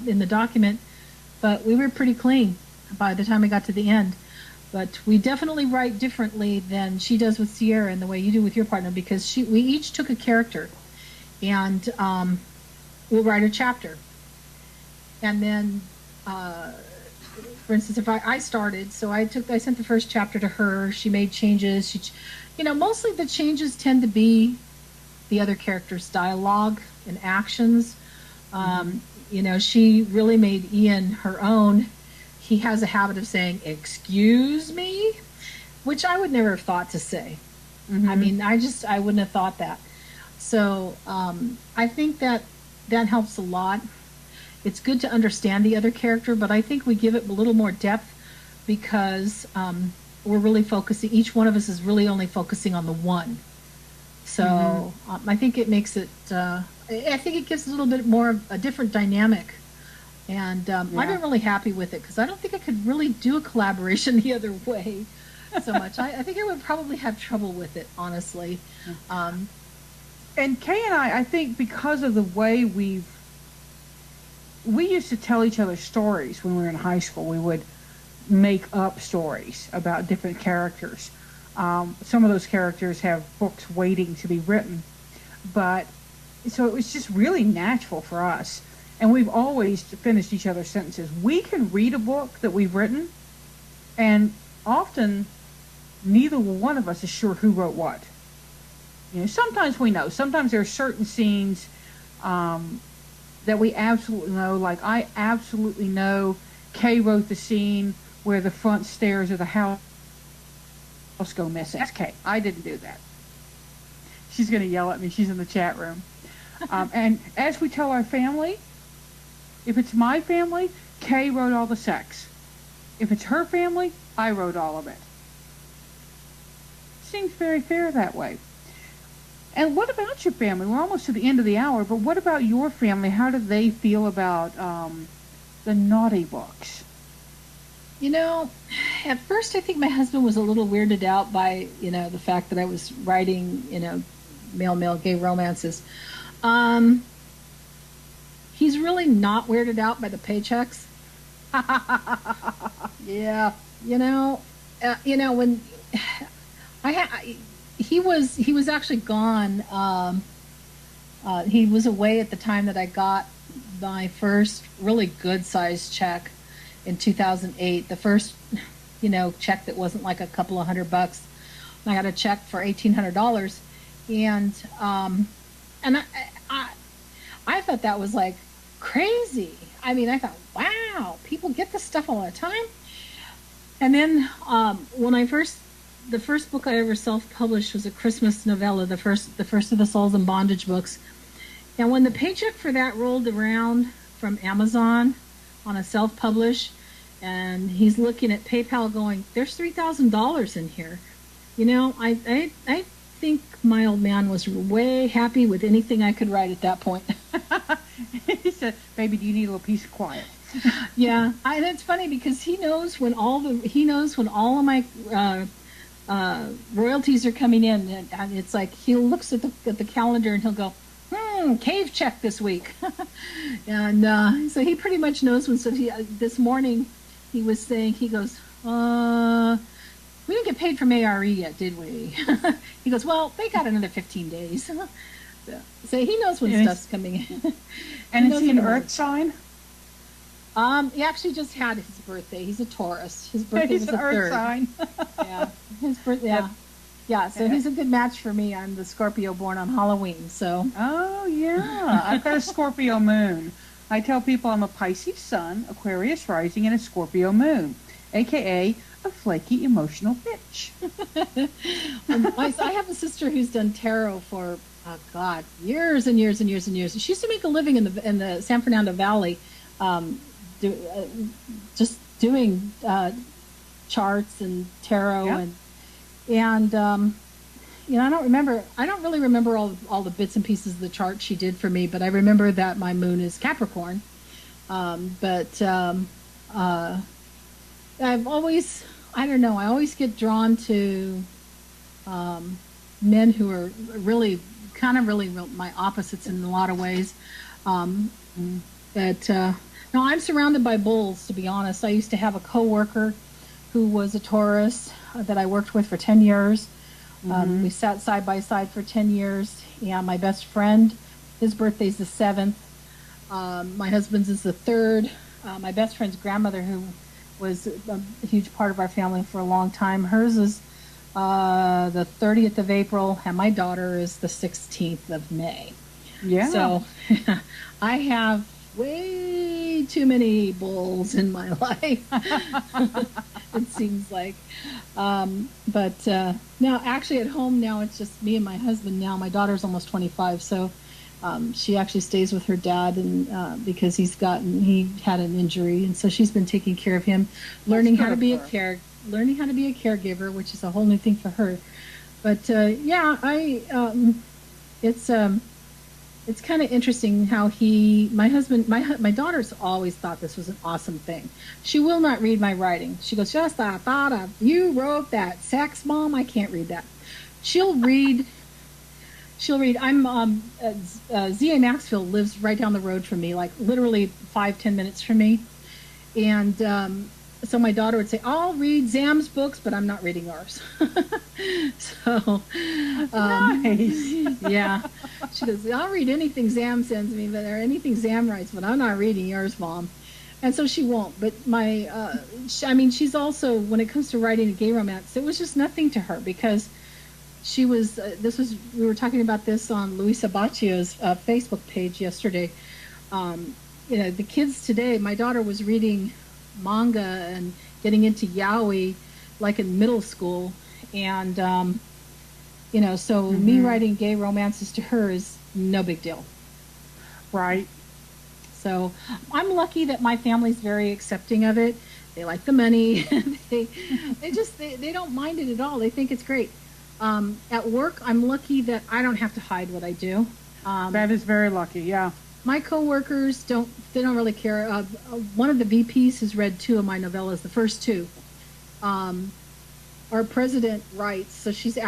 in the document, but we were pretty clean by the time I got to the end. But we definitely write differently than she does with Sierra and the way you do with your partner, because we each took a character and we'll write a chapter. And then, for instance, if I started, so I sent the first chapter to her. She made changes. Mostly the changes tend to be the other characters' dialogue and actions. She really made Ian her own. He has a habit of saying, "Excuse me," which I would never have thought to say. I mean, I wouldn't have thought that. So I think that helps a lot. It's good to understand the other character, but I think we give it a little more depth because we're really focusing, each one of us is really only focusing on the one. So I think it makes it, I think it gives a little bit more of a different dynamic. And I've been really happy with it because I don't think I could really do a collaboration the other way so much. I think I would probably have trouble with it, honestly. And Kay and I think because of the way we used to tell each other stories when we were in high school. We would make up stories about different characters. Some of those characters have books waiting to be written. But so it was just really natural for us. And we've always finished each other's sentences. We can read a book that we've written, and often neither one of us is sure who wrote what. Sometimes we know. Sometimes there are certain scenes that we absolutely know. Like, I absolutely know Kay wrote the scene where the front stairs of the house go missing. That's Kay. I didn't do that. She's going to yell at me. She's in the chat room. And as we tell our family, if it's my family, Kay wrote all the sex. If it's her family, I wrote all of it. Seems very fair that way. And what about your family? We're almost to the end of the hour, but what about your family? How do they feel about the naughty books? At first I think my husband was a little weirded out by, the fact that I was writing, male gay romances. He's really not weirded out by the paychecks. Yeah. When he was actually gone. He was away at the time that I got my first really good sized check in 2008. The first, check that wasn't like a couple of $100. I got a check for $1,800, and I thought that was like crazy. I mean, I thought, wow, people get this stuff all the time. And then when the first book I ever self-published was a Christmas novella, the first of the Souls in Bondage books. And when the paycheck for that rolled around from Amazon on a self-publish, and he's looking at PayPal going, there's $3,000 in here. I think my old man was way happy with anything I could write at that point. He said, "Baby, do you need a little peace of quiet?" Yeah, and it's funny because he knows when all of my royalties are coming in, and it's like he looks at the calendar and he'll go, cave check this week. And so he pretty much knows when. So this morning he was saying, he goes, we didn't get paid from ARE yet, did we? He goes, well, they got another 15 days. So he knows when stuff's coming in. And is he an earth sign? He actually just had his birthday. He's a Taurus. His birthday was the 3rd. He's an earth sign. Yeah, his birthday. Yeah. Yeah, so he's a good match for me. I'm the Scorpio born on Halloween, so. Oh, yeah. I've got a Scorpio moon. I tell people I'm a Pisces sun, Aquarius rising, and a Scorpio moon, a.k.a. a flaky, emotional bitch. I have a sister who's done tarot for, years and years and years and years. She used to make a living in the San Fernando Valley, just doing charts and tarot. Yeah. And I don't really remember all the bits and pieces of the chart she did for me, but I remember that my moon is Capricorn. But I've always, I always get drawn to men who are really my opposites in a lot of ways. No, I'm surrounded by bulls, to be honest. I used to have a coworker who was a Taurus that I worked with for 10 years. We sat side by side for 10 years. And my best friend His birthday's the 7th. My husband's is the 3rd. My best friend's grandmother, who was a huge part of our family for a long time, hers is the 30th of April, and my daughter is the 16th of May. Yeah. So I have way too many bulls in my life, it seems like. But now, actually, at home now, it's just me and my husband now. My daughter's almost 25, so she actually stays with her dad, and because he had an injury, and so she's been taking care of him, learning how to be a caregiver, which is a whole new thing for her. But it's kind of interesting how my daughter's always thought this was an awesome thing. She will not read my writing. She goes, just the thought of you wrote that sex, Mom, I can't read that. She'll read. Z.A. Maxfield lives right down the road from me, like literally 5-10 minutes from me. And so my daughter would say, I'll read Zam's books, but I'm not reading yours. So, nice. Yeah. She goes, I'll read anything Zam sends me, or anything Zam writes, but I'm not reading yours, Mom. And so she won't. But she's also, when it comes to writing a gay romance, it was just nothing to her, because she was, we were talking about this on Luisa Baccio's Facebook page yesterday. The kids today, my daughter was reading manga and getting into yaoi like in middle school, and so me writing gay romances to her is no big deal. Right. So I'm lucky that my family's very accepting of it. They like the money. they don't mind it at all. They think it's great. At work, I'm lucky that I don't have to hide what I do. That is very lucky, yeah. My coworkers don't really care. One of the VPs has read 2 of my novellas, the first 2. Our president writes, so she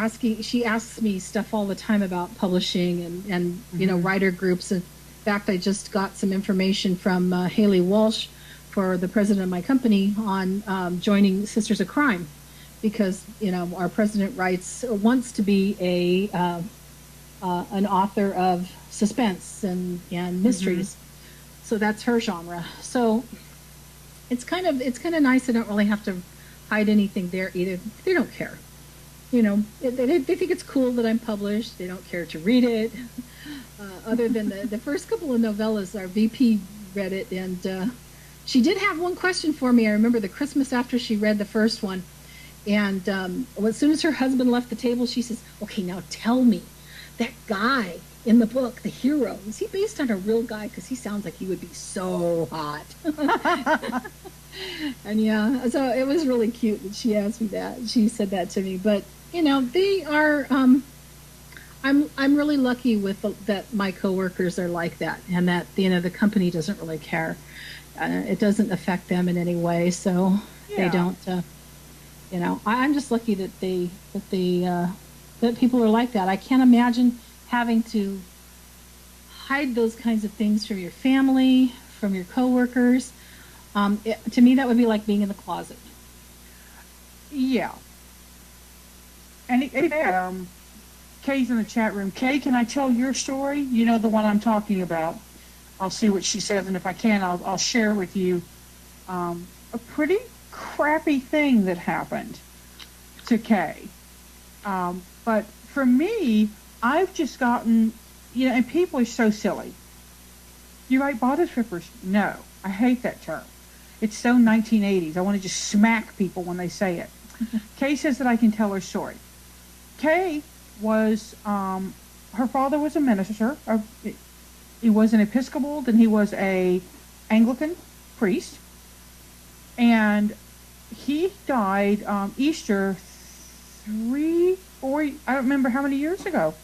asks me stuff all the time about publishing and writer groups. In fact, I just got some information from Haley Walsh, for the president of my company, on joining Sisters of Crime, because our president wants to be an author of suspense and mysteries. So that's her genre. So it's kind of nice. I don't really have to hide anything there either. They don't care. They think it's cool that I'm published. They don't care to read it. Other than the first couple of novellas, our VP read it, and she did have one question for me. I remember the Christmas after she read the first one, and as soon as her husband left the table, she says, "Okay, now tell me, that guy in the book, the hero, is he based on a real guy? Because he sounds like he would be so hot." And yeah, so it was really cute that she asked me that. She said that to me. But they are. I'm really lucky with that my coworkers are like that, and that the company doesn't really care. It doesn't affect them in any way, so they don't. I'm just lucky that that people are like that. I can't imagine having to hide those kinds of things from your family, from your coworkers. To me, that would be like being in the closet. Yeah. And Kay's in the chat room. Kay, can I tell your story? You know, the one I'm talking about. I'll see what she says, and if I can, I'll share with you a pretty crappy thing that happened to Kay. But for me, I've just gotten, and people are so silly. You write bodice rippers? No, I hate that term. It's so 1980s. I want to just smack people when they say it. Kay says that I can tell her story. Kay was, her father was a minister. He was an Episcopal, then he was a Anglican priest. And he died Easter 3, 4, I don't remember how many years ago.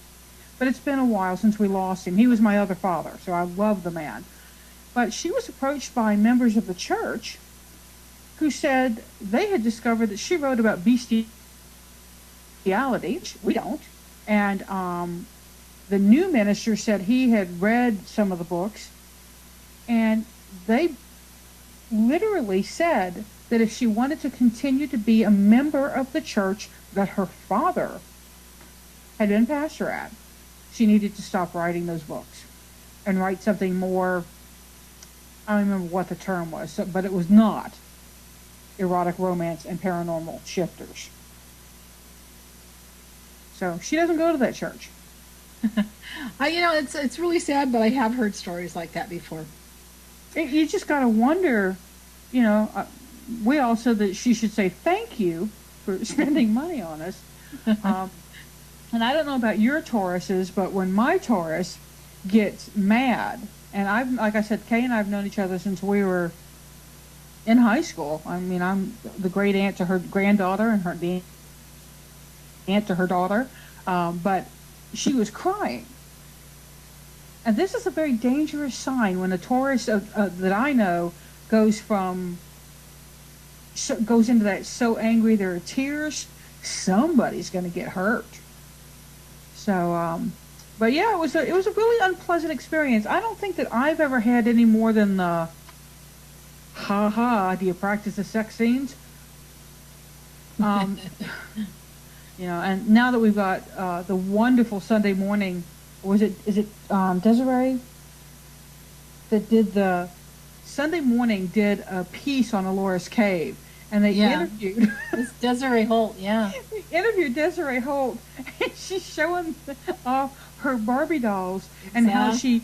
But it's been a while since we lost him. He was my other father, so I love the man. But she was approached by members of the church who said they had discovered that she wrote about bestiality, which we don't. And the new minister said he had read some of the books, and they literally said that if she wanted to continue to be a member of the church that her father had been pastor at, she needed to stop writing those books. and write something more. I don't remember what the term was, but it was not erotic romance and paranormal shifters. So she doesn't go to that church. It's really sad, but I have heard stories like that before. You just got to wonder, we all said that she should say thank you for spending money on us. And I don't know about your Tauruses, but when my Taurus gets mad, and like I said, Kay and I have known each other since we were in high school. I mean, I'm the great aunt to her granddaughter and the aunt to her daughter, but she was crying. And this is a very dangerous sign when a Taurus that I know goes into that so angry there are tears. Somebody's going to get hurt. So, but yeah, it was a really unpleasant experience. I don't think that I've ever had any more than the do you practice the sex scenes? And now that we've got the wonderful Sunday morning, is it Desiree that did the Sunday morning did a piece on Alora's Cave, and they interviewed it's Desiree Holt. Yeah, they interviewed Desiree Holt, and she's showing off her Barbie dolls and how she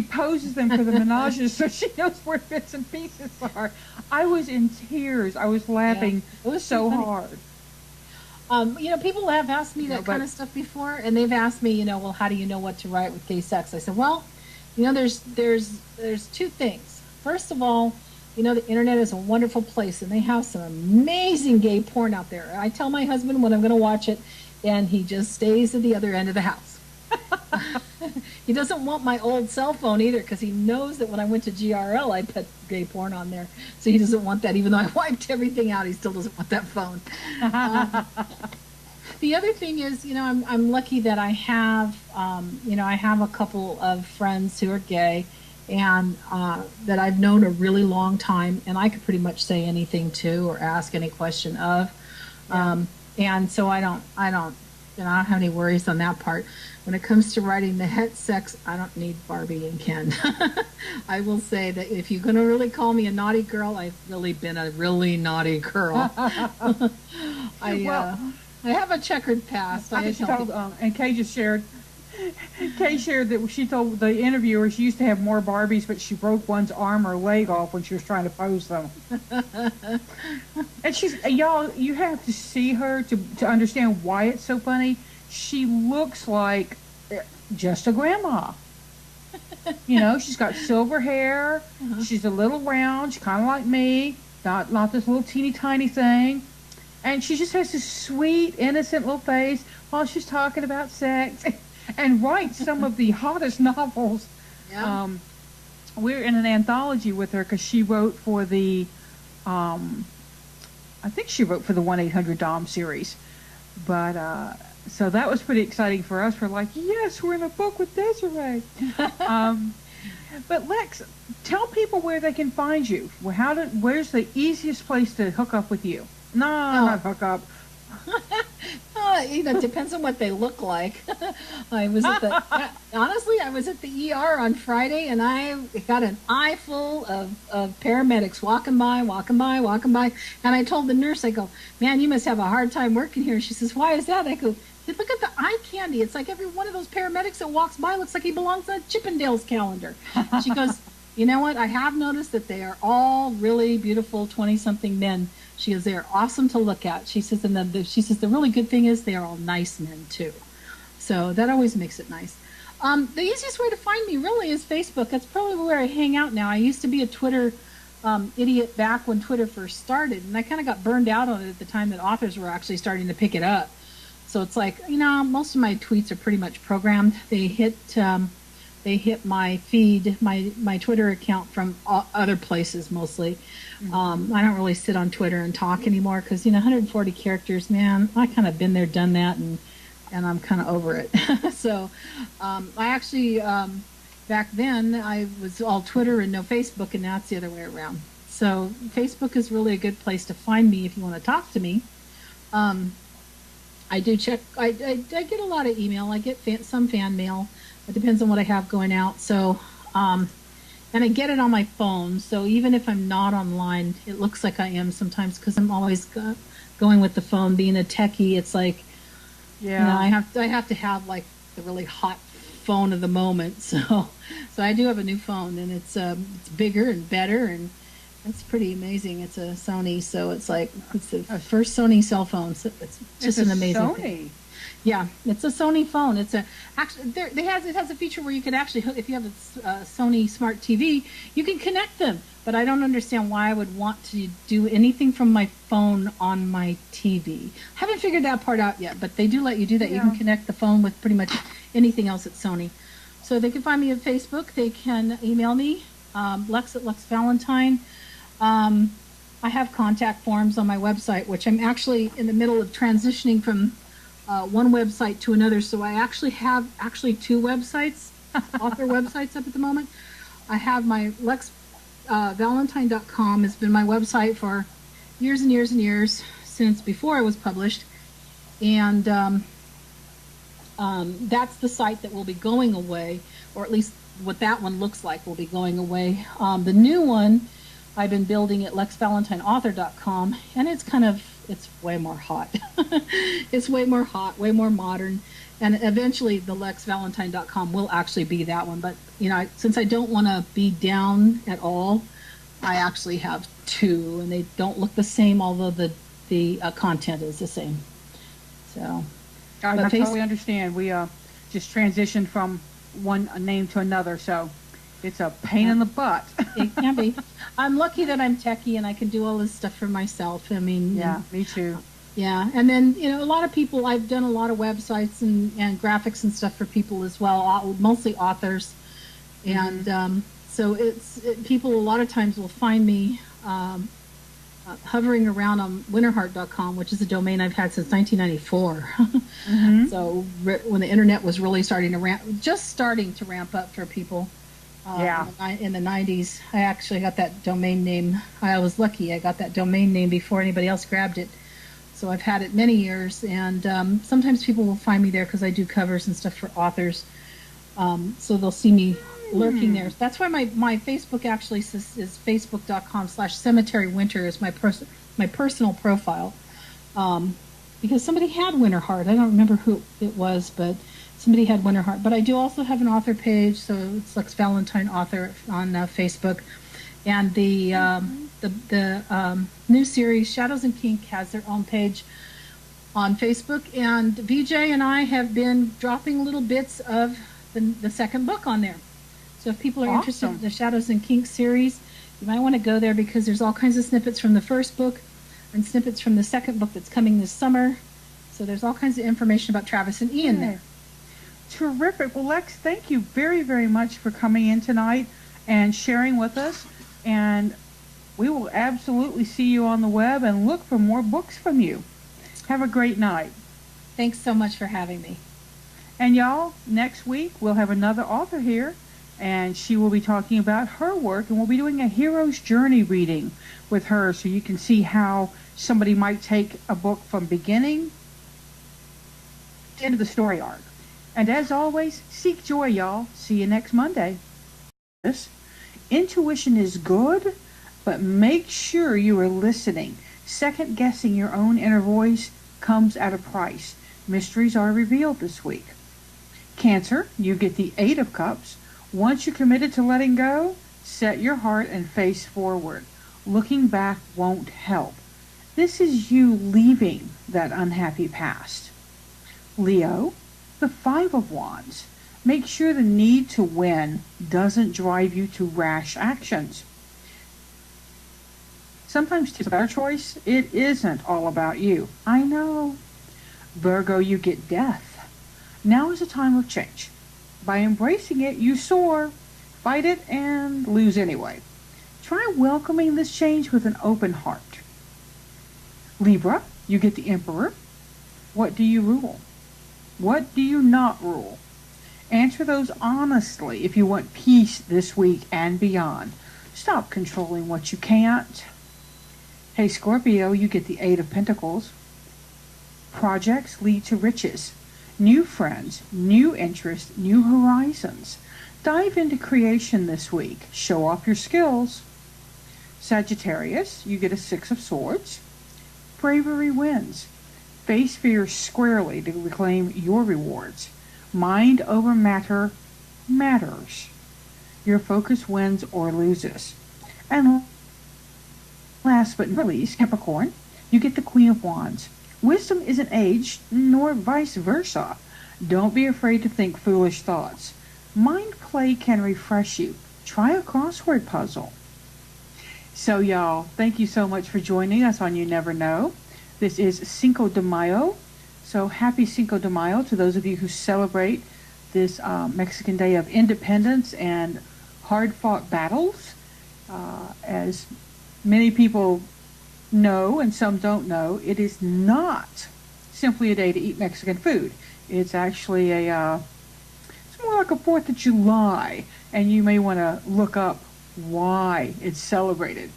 poses them for the menages so she knows where bits and pieces are. I was in tears. I was laughing it was so hard. People have asked me that kind of stuff before, and they've asked me, well, how do you know what to write with gay sex? I said, well, there's two things. First of all, the internet is a wonderful place, and they have some amazing gay porn out there. I tell my husband when I'm going to watch it, and he just stays at the other end of the house. He doesn't want my old cell phone either, because he knows that when I went to GRL, I put gay porn on there. So he doesn't want that. Even though I wiped everything out, he still doesn't want that phone. The other thing is, I'm lucky that I have, I have a couple of friends who are gay, and that I've known a really long time, and I could pretty much say anything to or ask any question of. And so I don't have any worries on that part. When it comes to writing the het sex, I don't need Barbie and Ken. I will say that if you're going to really call me a naughty girl, I've really been a really naughty girl. I have a checkered past. And Kay just shared. Kay shared that she told the interviewer she used to have more Barbies, but she broke one's arm or leg off when she was trying to pose them. And y'all, you have to see her to understand why it's so funny. She looks like just a grandma. She's got silver hair. She's a little round. She's kind of like me. Not this little teeny tiny thing. And she just has this sweet, innocent little face while she's talking about sex. And writes some of the hottest novels. Yeah. We're in an anthology with her because she wrote for the, I think she wrote for the 1-800-DOM series. But, so that was pretty exciting for us. We're like, yes, we're in a book with Desiree. But Lex, tell people where they can find you. Where's the easiest place to hook up with you? Not hook up. It depends on what they look like. I was at the ER on Friday, and I got an eye full of paramedics walking by, and I told the nurse, I go, man, you must have a hard time working here. She says, why is that? I go, look at the eye candy. It's like every one of those paramedics that walks by looks like he belongs on a Chippendales calendar. She goes, you know what? I have noticed that they are all really beautiful 20-something men. She goes, they are awesome to look at. She says, and the really good thing is they are all nice men too. So that always makes it nice. The easiest way to find me really is Facebook. That's probably where I hang out now. I used to be a Twitter idiot back when Twitter first started, and I kind of got burned out on it at the time that authors were actually starting to pick it up. So it's like, most of my tweets are pretty much programmed. They hit my feed, my Twitter account from other places mostly. Mm-hmm. I don't really sit on Twitter and talk anymore because 140 characters, man, I kind of been there, done that, and I'm kind of over it. So I actually back then I was all Twitter and no Facebook, and now it's the other way around. So Facebook is really a good place to find me if you want to talk to me. I do check. I get a lot of email. I get some fan mail. It depends on what I have going out. So And I get it on my phone, so even if I'm not online, it looks like I am sometimes because I'm always going with the phone. Being a techie, it's like, Yeah. I have to have like the really hot phone of the moment. So I do have a new phone, and it's bigger and better, and it's pretty amazing. It's a Sony, so it's the first Sony cell phone. So it's just an amazing Sony. thing. Yeah, it's a Sony phone. It's it has a feature where you can actually, if you have a Sony Smart TV, you can connect them. But I don't understand why I would want to do anything from my phone on my TV. Haven't figured that part out yet, but they do let you do that. Yeah. You can connect the phone with pretty much anything else at Sony. So they can find me at Facebook. They can email me, Lex at Lex Valentine. I have contact forms on my website, which I'm actually in the middle of transitioning from one website to another. So I actually have two websites, author websites up at the moment. I have my LexValentine.com has been my website for years and years and years, since before I was published. And that's the site that will be going away, or at least what that one looks like will be going away. The new one I've been building at LexValentineAuthor.com, and it's way more hot. It's way more hot, way more modern, and eventually the LexValentine.com will actually be that one. But since I don't want to be down at all, I actually have two, and they don't look the same, although the content is the same. So I totally understand. We just transitioned from one name to another, so it's a pain in the butt. It can be. I'm lucky that I'm techie and I can do all this stuff for myself. I mean, Yeah, me too. yeah. And then, a lot of people, I've done a lot of websites and graphics and stuff for people as well, mostly authors. And so people a lot of times will find me hovering around on winterheart.com, which is a domain I've had since 1994. So when the internet was really starting to ramp up for people. In the 90s, I actually got that domain name. I was lucky. I got that domain name before anybody else grabbed it. So I've had it many years, and sometimes people will find me there because I do covers and stuff for authors. So they'll see me lurking there. That's why my Facebook actually is facebook.com/cemeterywinter is my personal profile. Because somebody had Winterheart. I don't remember who it was, but somebody had Winterheart. But I do also have an author page, so it's Lex Valentine Author on Facebook. And the new series, Shadows and Kink, has their own page on Facebook. And VJ and I have been dropping little bits of the second book on there. So if people are interested in the Shadows and Kink series, you might want to go there because there's all kinds of snippets from the first book and snippets from the second book that's coming this summer. So there's all kinds of information about Travis and Ian there. Terrific. Well, Lex, thank you very, very much for coming in tonight and sharing with us. And we will absolutely see you on the web and look for more books from you. Have a great night. Thanks so much for having me. And y'all, next week we'll have another author here, and she will be talking about her work, and we'll be doing a hero's journey reading with her, so you can see how somebody might take a book from beginning to end of the story arc. And as always, seek joy, y'all. See you next Monday. Intuition is good, but make sure you are listening. Second guessing your own inner voice comes at a price. Mysteries are revealed this week. Cancer, you get the 8 of Cups. Once you're committed to letting go, set your heart and face forward. Looking back won't help. This is you leaving that unhappy past. Leo, the 5 of Wands. Make sure the need to win doesn't drive you to rash actions. Sometimes it's a better choice. It isn't all about you. I know. Virgo, you get death. Now is a time of change. By embracing it, you soar. Fight it and lose anyway. Try welcoming this change with an open heart. Libra, you get the Emperor. What do you rule? What do you not rule? Answer those honestly if you want peace this week and beyond. Stop controlling what you can't. Hey Scorpio, you get the 8 of Pentacles. Projects lead to riches. New friends, new interests, new horizons. Dive into creation this week. Show off your skills. Sagittarius, you get a Six of Swords. Bravery wins. Face fear squarely to reclaim your rewards. Mind over matter matters. Your focus wins or loses. And last but not least, Capricorn, you get the Queen of Wands. Wisdom isn't aged, nor vice versa. Don't be afraid to think foolish thoughts. Mind play can refresh you. Try a crossword puzzle. So y'all, thank you so much for joining us on You Never Know. This is Cinco de Mayo. So happy Cinco de Mayo to those of you who celebrate this Mexican Day of Independence and hard-fought battles. As many people know and some don't know, it is not simply a day to eat Mexican food. It's actually it's more like a 4th of July, and you may want to look up why it's celebrated.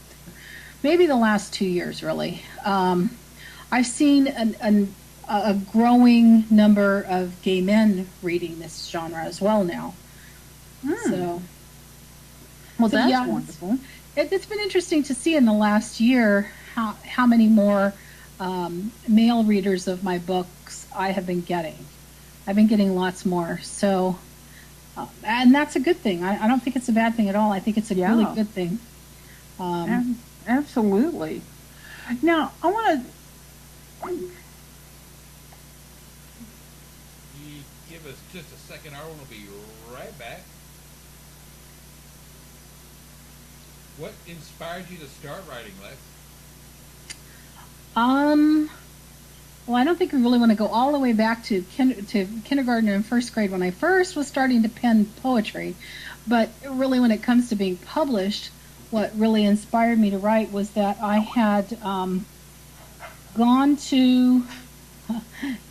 Maybe the last 2 years, really. I've seen a growing number of gay men reading this genre as well now. So, That's wonderful. It's been interesting to see in the last year how many more male readers of my books I have been getting. I've been getting lots more. So, and that's a good thing. I don't think it's a bad thing at all. I think it's a really good thing. Absolutely. Now, I want to... You give us just a second, Arwen will be right back. What inspired you to start writing, Lex? Well, I don't think we really want to go all the way back to kindergarten and first grade when I first was starting to pen poetry. But really, when it comes to being published, what really inspired me to write was that I had gone to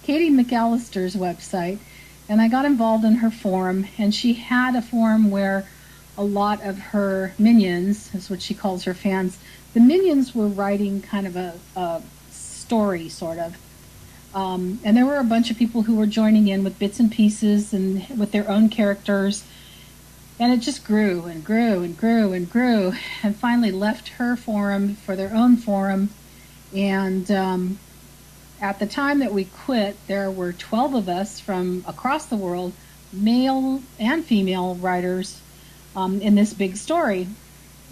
Katie McAllister's website, and I got involved in her forum, and she had a forum where a lot of her minions, is what she calls her fans, the minions were writing kind of a story, sort of. And there were a bunch of people who were joining in with bits and pieces and with their own characters. And it just grew and grew and grew and grew, and finally left her forum for their own forum. And at the time that we quit, there were 12 of us from across the world, male and female writers, in this big story,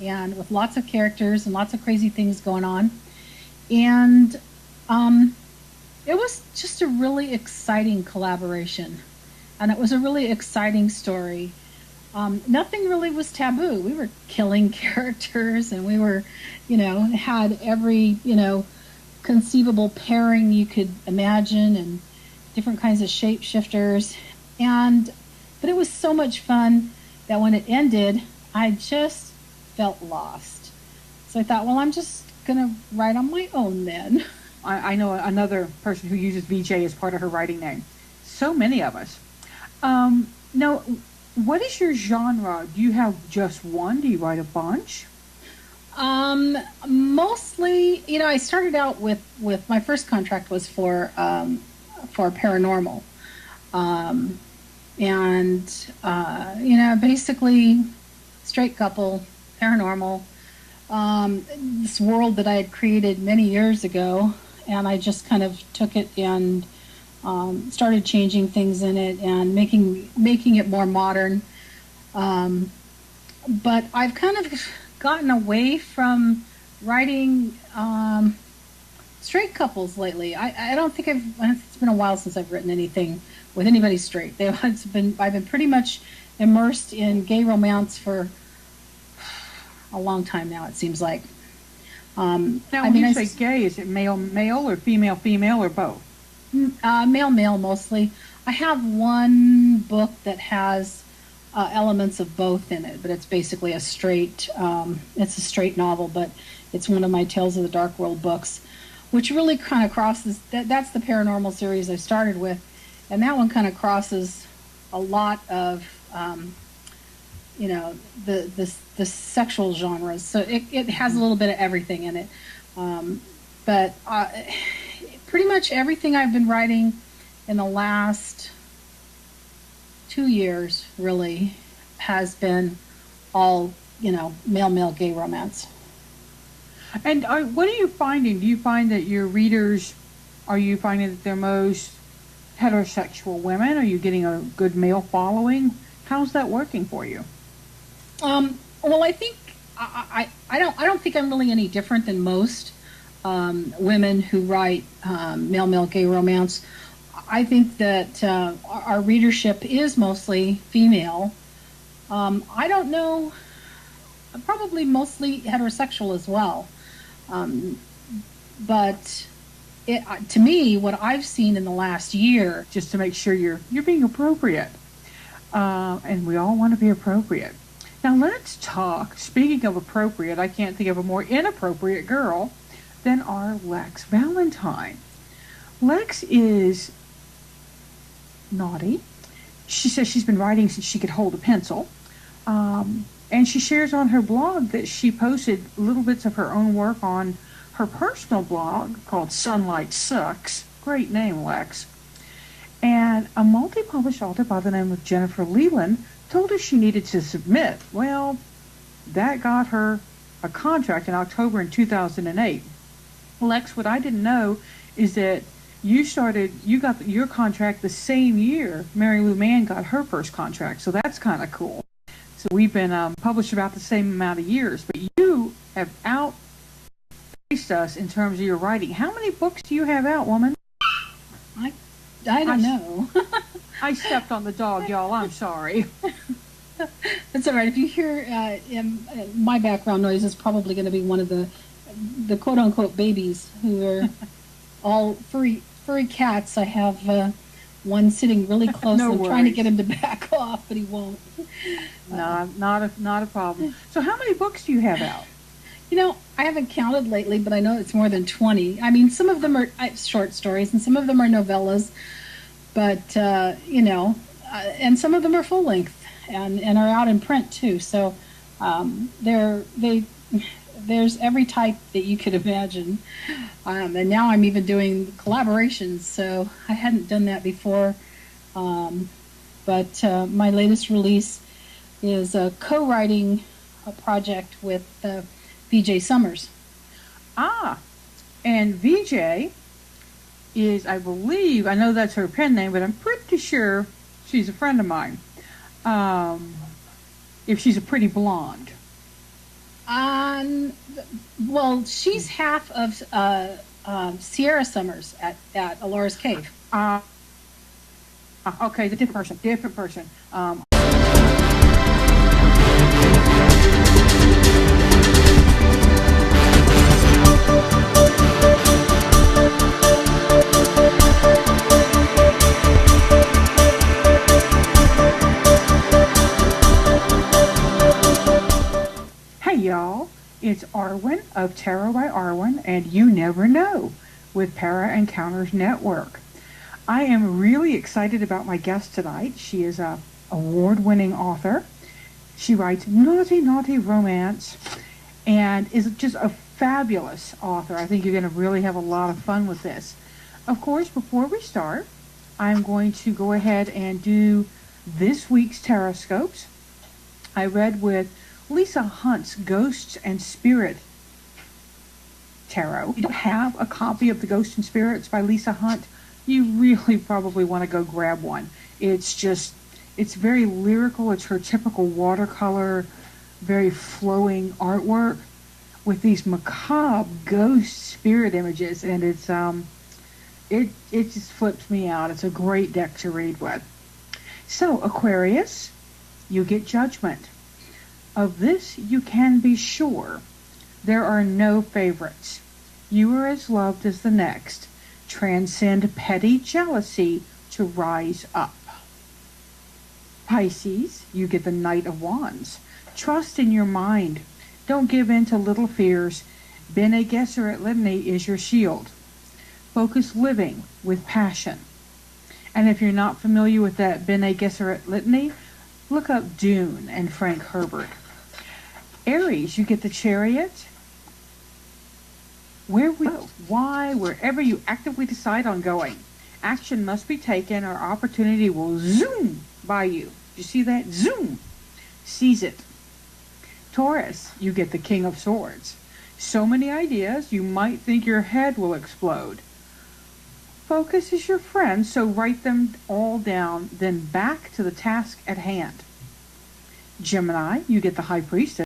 and with lots of characters and lots of crazy things going on. And it was just a really exciting collaboration, and it was a really exciting story. Nothing really was taboo. We were killing characters, and we were, had every, conceivable pairing you could imagine, and different kinds of shapeshifters. But it was so much fun that when it ended, I just felt lost. So I thought, well, I'm just going to write on my own then. I know another person who uses VJ as part of her writing name. So many of us. Now, what is your genre? Do you have just one? Do you write a bunch? Mostly, I started out with my first contract was for paranormal. Basically straight couple, paranormal, this world that I had created many years ago, and I just kind of took it and started changing things in it and making it more modern. But I've kind of gotten away from writing straight couples lately. I don't think it's been a while since I've written anything with anybody straight. I've been pretty much immersed in gay romance for a long time now, it seems like. Now, when you say gay, is it male or female or both? Male mostly. I have one book that has elements of both in it, but it's basically a straight novel, but it's one of my Tales of the Dark World books, which really kind of crosses, that's the paranormal series I started with, and that one kind of crosses a lot of, the sexual genres, so it has a little bit of everything in it, but pretty much everything I've been writing in the last 2 years really has been all, male gay romance. And what are you finding? Do you find that your readers, are you finding that they're most heterosexual women? Are you getting a good male following? How's that working for you? Well, I think I don't think I'm really any different than most women who write male gay romance. I think that our readership is mostly female. I don't know, probably mostly heterosexual as well. But to me, what I've seen in the last year, just to make sure you're being appropriate, and we all want to be appropriate. Now let's talk. Speaking of appropriate, I can't think of a more inappropriate girl than our Lex Valentine. Lex is naughty. She says she's been writing since she could hold a pencil. And she shares on her blog that she posted little bits of her own work on her personal blog called Sunlight Sucks. Great name, Lex. And a multi-published author by the name of Jennifer Leland told her she needed to submit. Well, that got her a contract in October in 2008. Lex, what I didn't know is that you got your contract the same year Mary Lou Mann got her first contract, so that's kind of cool. So we've been published about the same amount of years, but you have outpaced us in terms of your writing. How many books do you have out, woman? I don't know. I stepped on the dog, y'all. I'm sorry. That's all right. If you hear my background noise, it's probably going to be one of the quote-unquote babies who are all furry cats. I have one sitting really close. No I'm worries. trying to get him to back off, but he won't. No, not a problem. So how many books do you have out? I haven't counted lately, but I know it's more than 20. I mean, some of them are short stories, and some of them are novellas, but, and some of them are full length and are out in print, too. So there's every type that you could imagine. And now I'm even doing collaborations, so I hadn't done that before. But my latest release is a co-writing project with VJ Summers. And VJ is, I believe, I know that's her pen name, but I'm pretty sure she's a friend of mine. If she's a pretty blonde. Well, she's half of Sierra Summers at Alora's Cave. Okay, the different person. Hey y'all, it's Arwen of Tarot by Arwen and You Never Know with Para Encounters Network. I am really excited about my guest tonight. She is an award-winning author. She writes naughty romance and is just a fabulous author. I think you're going to really have a lot of fun with this. Of course, before we start, I'm going to go ahead and do this week's Taroscopes. I read with Lisa Hunt's Ghosts and Spirit Tarot. If you don't have a copy of the Ghosts and Spirits by Lisa Hunt, you really probably want to go grab one. It's very lyrical. It's her typical watercolor, very flowing artwork with these macabre ghost spirit images, and it just flips me out. It's a great deck to read with. So, Aquarius, you get Judgment. Of this you can be sure. There are no favorites. You are as loved as the next. Transcend petty jealousy to rise up. Pisces, you get the Knight of Wands. Trust in your mind. Don't give in to little fears. Bene Gesserit Litany is your shield. Focus living with passion. And if you're not familiar with that Bene Gesserit Litany, look up Dune and Frank Herbert. Aries, you get the Chariot. Where we go, why, wherever you actively decide on going. Action must be taken or opportunity will zoom by you. You see that? Zoom. Seize it. Taurus, you get the King of Swords. So many ideas, you might think your head will explode. Focus is your friend, so write them all down, then back to the task at hand. Gemini, you get the High Priestess.